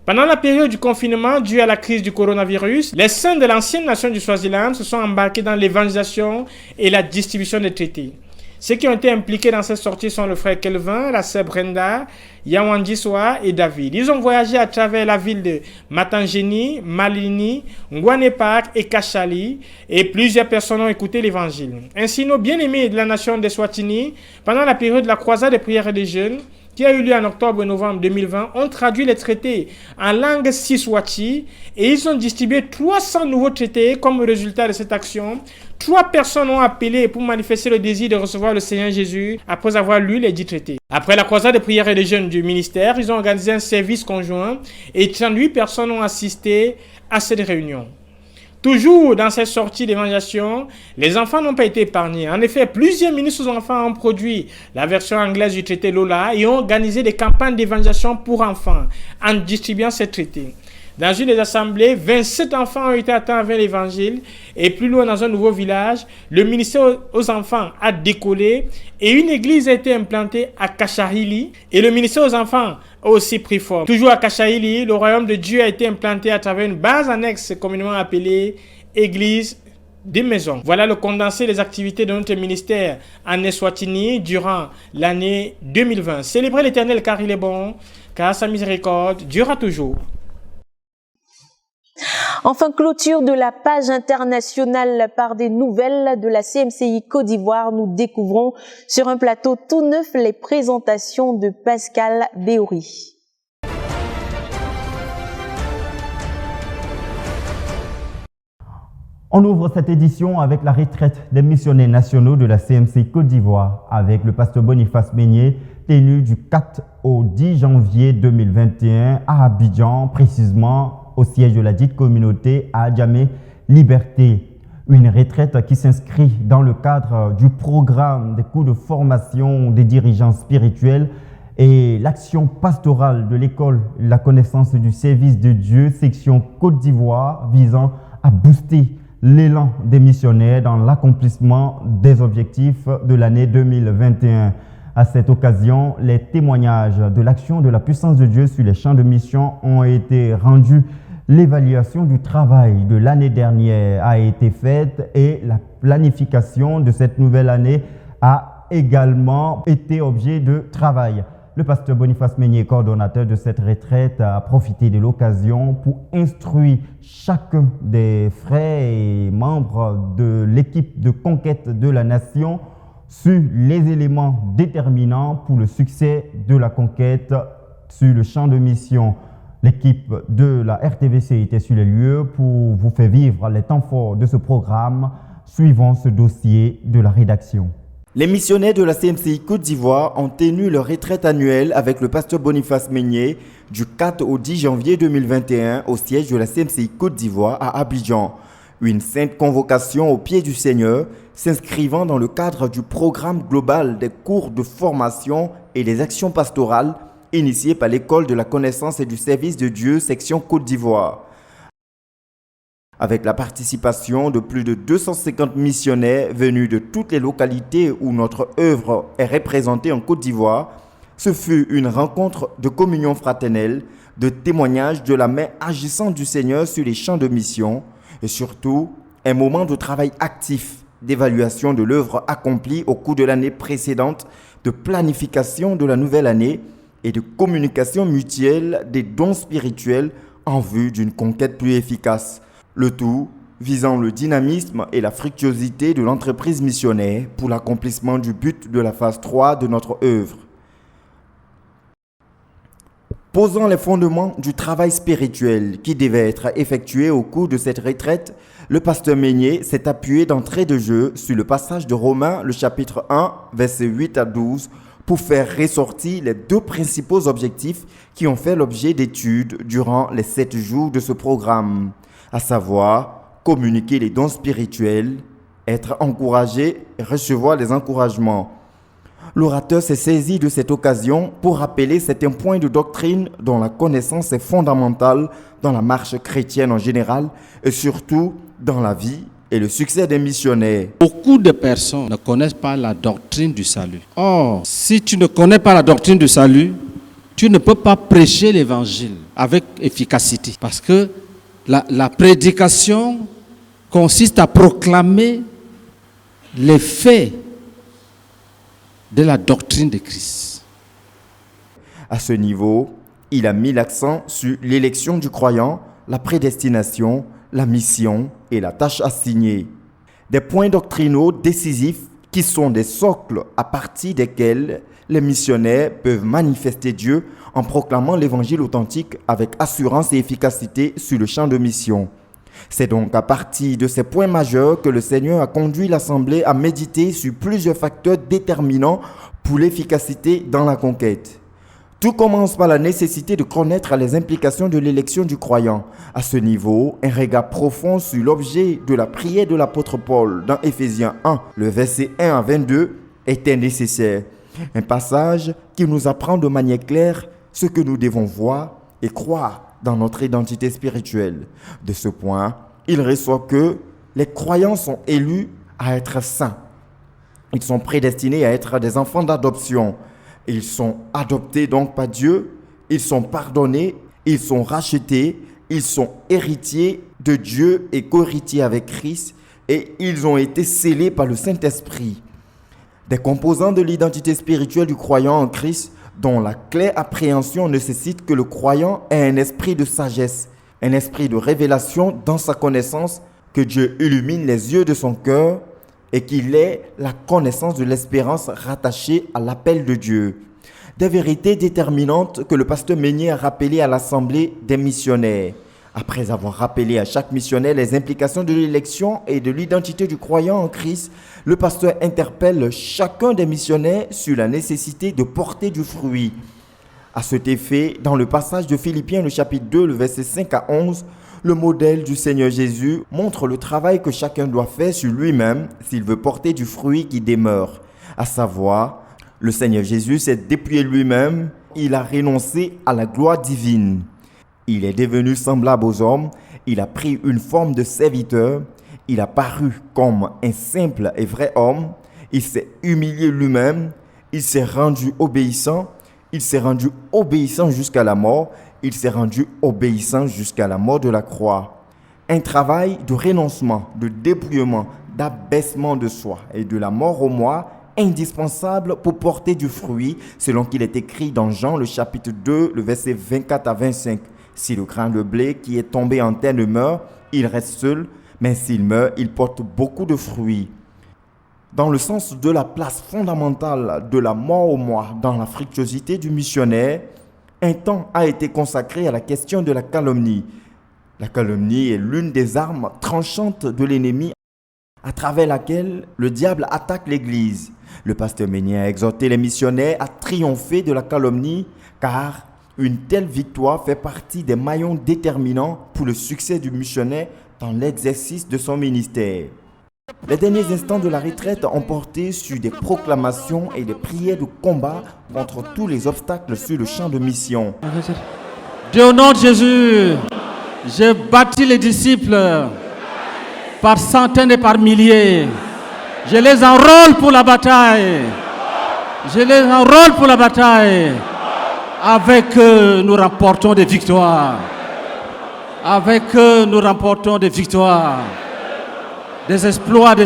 Pendant la période du confinement due à la crise du coronavirus, les saints de l'ancienne nation du Swaziland se sont embarqués dans l'évangélisation et la distribution des traités. Ceux qui ont été impliqués dans cette sortie sont le frère Kelvin, la sœur Brenda, Yawandisoa et David. Ils ont voyagé à travers la ville de Matangeni, Malini, Ngwanepak et Kachali et plusieurs personnes ont écouté l'évangile. Ainsi, nos bien-aimés de la nation des Swatini, pendant la période de la croisade des prières et des jeûnes, qui a eu lieu en octobre-novembre 2020, ont traduit les traités en langue Siswati et ils ont distribué 300 nouveaux traités comme résultat de cette action. 3 personnes ont appelé pour manifester le désir de recevoir le Seigneur Jésus après avoir lu les 10 traités. Après la croisade de prières et de jeûnes du ministère, ils ont organisé un service conjoint et 38 personnes ont assisté à cette réunion. Toujours dans cette sortie d'évangélisation, les enfants n'ont pas été épargnés. En effet, plusieurs ministres enfants ont produit la version anglaise du traité Lola et ont organisé des campagnes d'évangélisation pour enfants en distribuant ces traités. Dans une des assemblées, 27 enfants ont été atteints avec l'évangile et plus loin dans un nouveau village, le ministère aux enfants a décollé et une église a été implantée à Kachahili et le ministère aux enfants a aussi pris forme. Toujours à Kachahili, le royaume de Dieu a été implanté à travers une base annexe communément appelée église des maisons. Voilà le condensé des activités de notre ministère en Eswatini durant l'année 2020. Célébrez l'Éternel car il est bon, car sa miséricorde durera toujours. Enfin, clôture de la page internationale par des nouvelles de la CMCI Côte d'Ivoire. Nous découvrons sur un plateau tout neuf les présentations de Pascal Béory. On ouvre cette édition avec la retraite des missionnaires nationaux de la CMCI Côte d'Ivoire avec le pasteur Boniface Meignier, tenu du 4 au 10 janvier 2021 à Abidjan, précisément au siège de la dite communauté à Adjamé Liberté. Une retraite qui s'inscrit dans le cadre du programme des cours de formation des dirigeants spirituels et l'action pastorale de l'école La connaissance du service de Dieu, section Côte d'Ivoire, visant à booster l'élan des missionnaires dans l'accomplissement des objectifs de l'année 2021. À cette occasion, les témoignages de l'action de la puissance de Dieu sur les champs de mission ont été rendus. L'évaluation du travail de l'année dernière a été faite et la planification de cette nouvelle année a également été objet de travail. Le pasteur Boniface Meignier, coordonnateur de cette retraite, a profité de l'occasion pour instruire chacun des frères et membres de l'équipe de conquête de la nation sur les éléments déterminants pour le succès de la conquête sur le champ de mission. L'équipe de la RTVC était sur les lieux pour vous faire vivre les temps forts de ce programme, suivant ce dossier de la rédaction. Les missionnaires de la CMCI Côte d'Ivoire ont tenu leur retraite annuelle avec le pasteur Boniface Meignier du 4 au 10 janvier 2021 au siège de la CMCI Côte d'Ivoire à Abidjan. Une sainte convocation au pied du Seigneur s'inscrivant dans le cadre du programme global des cours de formation et des actions pastorales initié par l'école de la connaissance et du service de Dieu, section Côte d'Ivoire. Avec la participation de plus de 250 missionnaires venus de toutes les localités où notre œuvre est représentée en Côte d'Ivoire, ce fut une rencontre de communion fraternelle, de témoignage de la main agissante du Seigneur sur les champs de mission et surtout un moment de travail actif, d'évaluation de l'œuvre accomplie au cours de l'année précédente, de planification de la nouvelle année et de communication mutuelle des dons spirituels en vue d'une conquête plus efficace. Le tout visant le dynamisme et la fructuosité de l'entreprise missionnaire pour l'accomplissement du but de la phase 3 de notre œuvre. Posant les fondements du travail spirituel qui devait être effectué au cours de cette retraite, le pasteur Meignier s'est appuyé d'entrée de jeu sur le passage de Romains, le chapitre 1, versets 8 à 12, pour faire ressortir les deux principaux objectifs qui ont fait l'objet d'études durant les 7 jours de ce programme, à savoir communiquer les dons spirituels, être encouragé et recevoir les encouragements. L'orateur s'est saisi de cette occasion pour rappeler certains points de doctrine dont la connaissance est fondamentale dans la marche chrétienne en général et surtout dans la vie et le succès des missionnaires. Beaucoup de personnes ne connaissent pas la doctrine du salut. Or, si tu ne connais pas la doctrine du salut, tu ne peux pas prêcher l'évangile avec efficacité parce que la prédication consiste à proclamer les faits de la doctrine de Christ. À ce niveau, il a mis l'accent sur l'élection du croyant, la prédestination, la mission et la tâche assignée. Des points doctrinaux décisifs qui sont des socles à partir desquels les missionnaires peuvent manifester Dieu en proclamant l'évangile authentique avec assurance et efficacité sur le champ de mission. C'est donc à partir de ces points majeurs que le Seigneur a conduit l'Assemblée à méditer sur plusieurs facteurs déterminants pour l'efficacité dans la conquête. Tout commence par la nécessité de connaître les implications de l'élection du croyant. À ce niveau, un regard profond sur l'objet de la prière de l'apôtre Paul dans Éphésiens 1, le verset 1 à 22, était nécessaire. Un passage qui nous apprend de manière claire ce que nous devons voir et croire dans notre identité spirituelle. De ce point, il ressort que les croyants sont élus à être saints. Ils sont prédestinés à être des enfants d'adoption. Ils sont adoptés donc par Dieu, ils sont pardonnés, ils sont rachetés, ils sont héritiers de Dieu et co-héritiers avec Christ et ils ont été scellés par le Saint-Esprit. Des composants de l'identité spirituelle du croyant en Christ dont la claire appréhension nécessite que le croyant ait un esprit de sagesse, un esprit de révélation dans sa connaissance, que Dieu illumine les yeux de son cœur et qu'il ait la connaissance de l'espérance rattachée à l'appel de Dieu. Des vérités déterminantes que le pasteur Meignier a rappelées à l'Assemblée des missionnaires. Après avoir rappelé à chaque missionnaire les implications de l'élection et de l'identité du croyant en Christ, le pasteur interpelle chacun des missionnaires sur la nécessité de porter du fruit. À cet effet, dans le passage de Philippiens, le chapitre 2, le verset 5 à 11, le modèle du Seigneur Jésus montre le travail que chacun doit faire sur lui-même s'il veut porter du fruit qui demeure. À savoir, le Seigneur Jésus s'est dépouillé lui-même, il a renoncé à la gloire divine. Il est devenu semblable aux hommes, il a pris une forme de serviteur, il a paru comme un simple et vrai homme, il s'est humilié lui-même, il s'est rendu obéissant jusqu'à la mort, il s'est rendu obéissant jusqu'à la mort de la croix. Un travail de renoncement, de dépouillement, d'abaissement de soi et de la mort au moi, indispensable pour porter du fruit, selon qu'il est écrit dans Jean le chapitre 2, le verset 24 à 25. Si le grain de blé qui est tombé en terre ne meurt, il reste seul, mais s'il meurt, il porte beaucoup de fruits. Dans le sens de la place fondamentale de la mort au moi dans la fructuosité du missionnaire, un temps a été consacré à la question de la calomnie. La calomnie est l'une des armes tranchantes de l'ennemi à travers laquelle le diable attaque l'Église. Le pasteur Meignier a exhorté les missionnaires à triompher de la calomnie, car une telle victoire fait partie des maillons déterminants pour le succès du missionnaire dans l'exercice de son ministère. Les derniers instants de la retraite ont porté sur des proclamations et des prières de combat contre tous les obstacles sur le champ de mission. Dieu, au nom de Jésus, j'ai bâti les disciples par centaines et par milliers. Je les enrôle pour la bataille. Avec eux, nous remportons des victoires. Des exploits. Des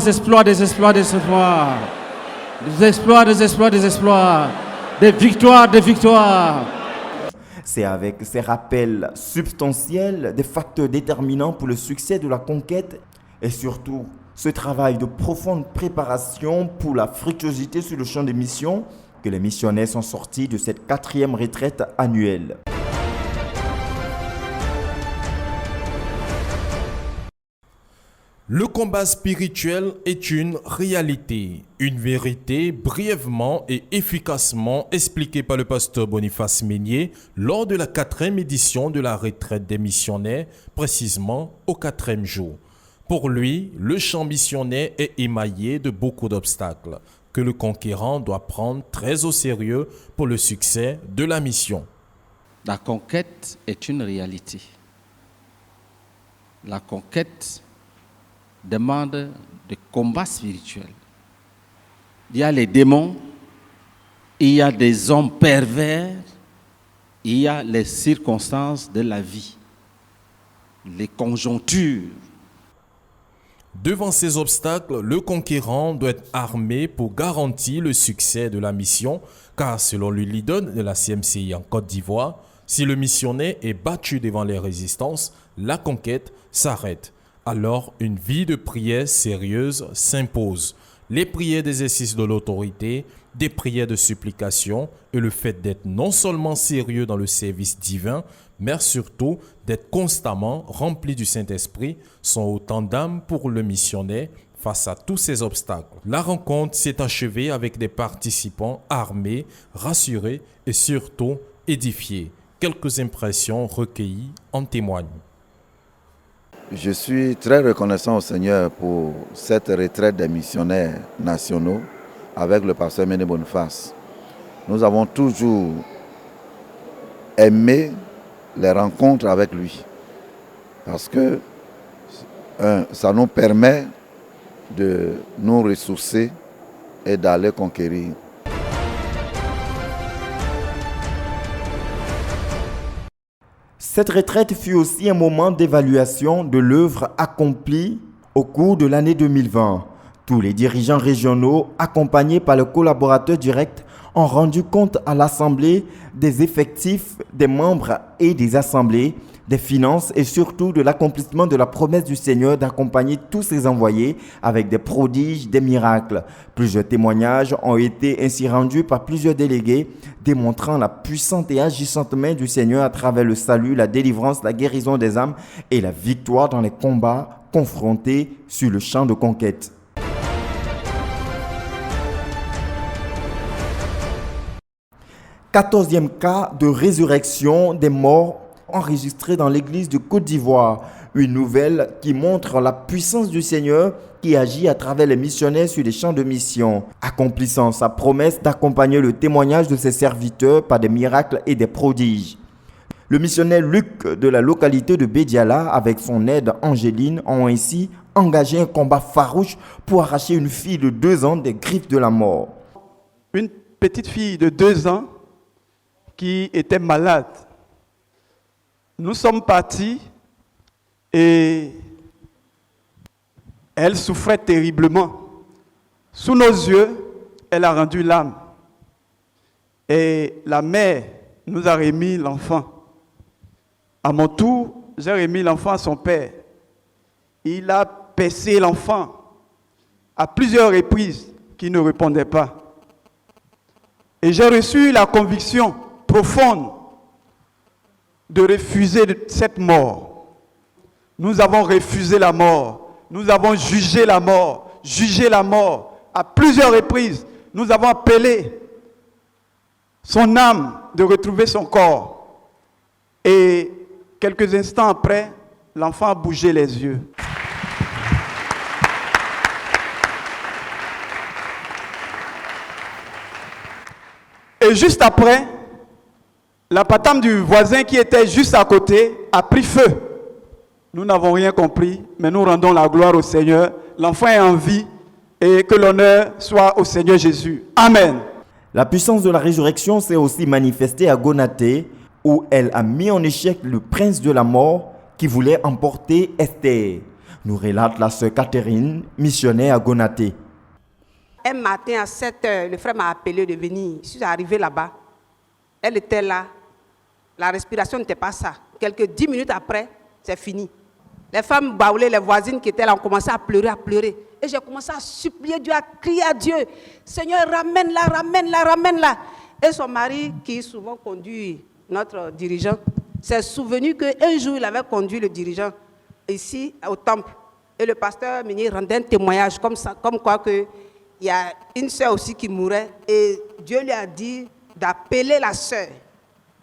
victoires. C'est avec ces rappels substantiels des facteurs déterminants pour le succès de la conquête et surtout ce travail de profonde préparation pour la fructuosité sur le champ des missions que les missionnaires sont sortis de cette 4e retraite annuelle. Le combat spirituel est une réalité, une vérité brièvement et efficacement expliquée par le pasteur Boniface Meignier lors de la 4e édition de la retraite des missionnaires, précisément au 4e jour. Pour lui, le champ missionnaire est émaillé de beaucoup d'obstacles que le conquérant doit prendre très au sérieux pour le succès de la mission. La conquête est une réalité. La conquête demande de combat spirituel. Il y a les démons, il y a des hommes pervers, il y a les circonstances de la vie, les conjonctures. Devant ces obstacles, le conquérant doit être armé pour garantir le succès de la mission, car selon le leader de la CMCI en Côte d'Ivoire, si le missionnaire est battu devant les résistances, la conquête s'arrête. Alors, une vie de prière sérieuse s'impose. Les prières d'exercice de l'autorité, des prières de supplication et le fait d'être non seulement sérieux dans le service divin, mais surtout d'être constamment rempli du Saint-Esprit sont autant d'âmes pour le missionnaire face à tous ces obstacles. La rencontre s'est achevée avec des participants armés, rassurés et surtout édifiés. Quelques impressions recueillies en témoignent. Je suis très reconnaissant au Seigneur pour cette retraite des missionnaires nationaux avec le pasteur Meignier Boniface. Nous avons toujours aimé les rencontres avec lui parce que ça nous permet de nous ressourcer et d'aller conquérir. Cette retraite fut aussi un moment d'évaluation de l'œuvre accomplie au cours de l'année 2020. Tous les dirigeants régionaux, accompagnés par le collaborateur direct, ont rendu compte à l'Assemblée des effectifs des membres et des assemblées, des finances et surtout de l'accomplissement de la promesse du Seigneur d'accompagner tous ses envoyés avec des prodiges, des miracles. Plusieurs témoignages ont été ainsi rendus par plusieurs délégués, démontrant la puissante et agissante main du Seigneur à travers le salut, la délivrance, la guérison des âmes et la victoire dans les combats confrontés sur le champ de conquête. Quatorzième cas de résurrection des morts enregistré dans l'église de Côte d'Ivoire. Une nouvelle qui montre la puissance du Seigneur qui agit à travers les missionnaires sur les champs de mission, accomplissant sa promesse d'accompagner le témoignage de ses serviteurs par des miracles et des prodiges. Le missionnaire Luc de la localité de Bédiala, avec son aide Angéline, ont ainsi engagé un combat farouche pour arracher une fille de 2 ans des griffes de la mort. Une petite fille de 2 ans qui était malade. Nous sommes partis et elle souffrait terriblement. Sous nos yeux, elle a rendu l'âme. Et la mère nous a remis l'enfant. À mon tour, j'ai remis l'enfant à son père. Il a percé l'enfant à plusieurs reprises qui ne répondait pas. Et j'ai reçu la conviction profonde de refuser cette mort. Nous avons refusé la mort. Nous avons jugé la mort à plusieurs reprises. Nous avons appelé son âme de retrouver son corps. Et quelques instants après, l'enfant a bougé les yeux. Et juste après, la patame du voisin qui était juste à côté a pris feu. Nous n'avons rien compris, mais nous rendons la gloire au Seigneur. L'enfant est en vie et que l'honneur soit au Seigneur Jésus. Amen. La puissance de la résurrection s'est aussi manifestée à Gonaté, où elle a mis en échec le prince de la mort qui voulait emporter Esther. Nous relate la sœur Catherine, missionnaire à Gonaté. Un matin à 7h, le frère m'a appelé de venir. Je suis arrivé là-bas. Elle était là. La respiration n'était pas ça. Quelques 10 minutes après, c'est fini. Les femmes baoulées, les voisines qui étaient là ont commencé à pleurer. Et j'ai commencé à supplier Dieu, à crier à Dieu. Seigneur, ramène-la, ramène-la, ramène-la. Et son mari, qui souvent conduit notre dirigeant, s'est souvenu qu'un jour, il avait conduit le dirigeant ici, au temple. Et le pasteur Meunier rendait un témoignage comme ça, comme quoi que il y a une sœur aussi qui mourait et Dieu lui a dit d'appeler la sœur.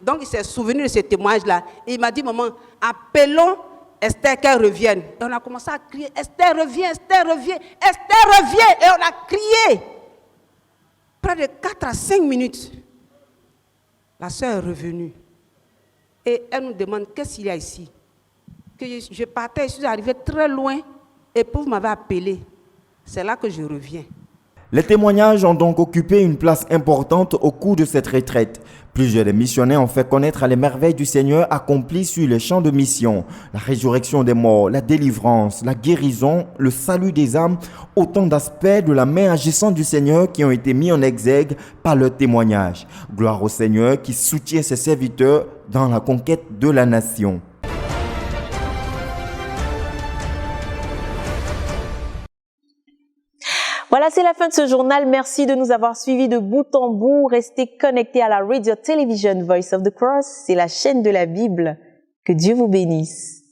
Donc il s'est souvenu de ce témoignage-là. Et il m'a dit, maman, appelons Esther qu'elle revienne. Et on a commencé à crier, Esther revient, Esther revient, Esther revient. Et on a crié. Près de 4 à 5 minutes, la sœur est revenue. Et elle nous demande, qu'est-ce qu'il y a ici? Que je partais, je suis arrivé très loin et vous m'avez appelé. C'est là que je reviens. Les témoignages ont donc occupé une place importante au cours de cette retraite. Plusieurs des missionnaires ont fait connaître les merveilles du Seigneur accomplies sur les champs de mission. La résurrection des morts, la délivrance, la guérison, le salut des âmes, autant d'aspects de la main agissante du Seigneur qui ont été mis en exergue par leurs témoignages. Gloire au Seigneur qui soutient ses serviteurs dans la conquête de la nation. Voilà, c'est la fin de ce journal. Merci de nous avoir suivis de bout en bout. Restez connectés à la Radio Television Voice of the Cross. C'est la chaîne de la Bible. Que Dieu vous bénisse.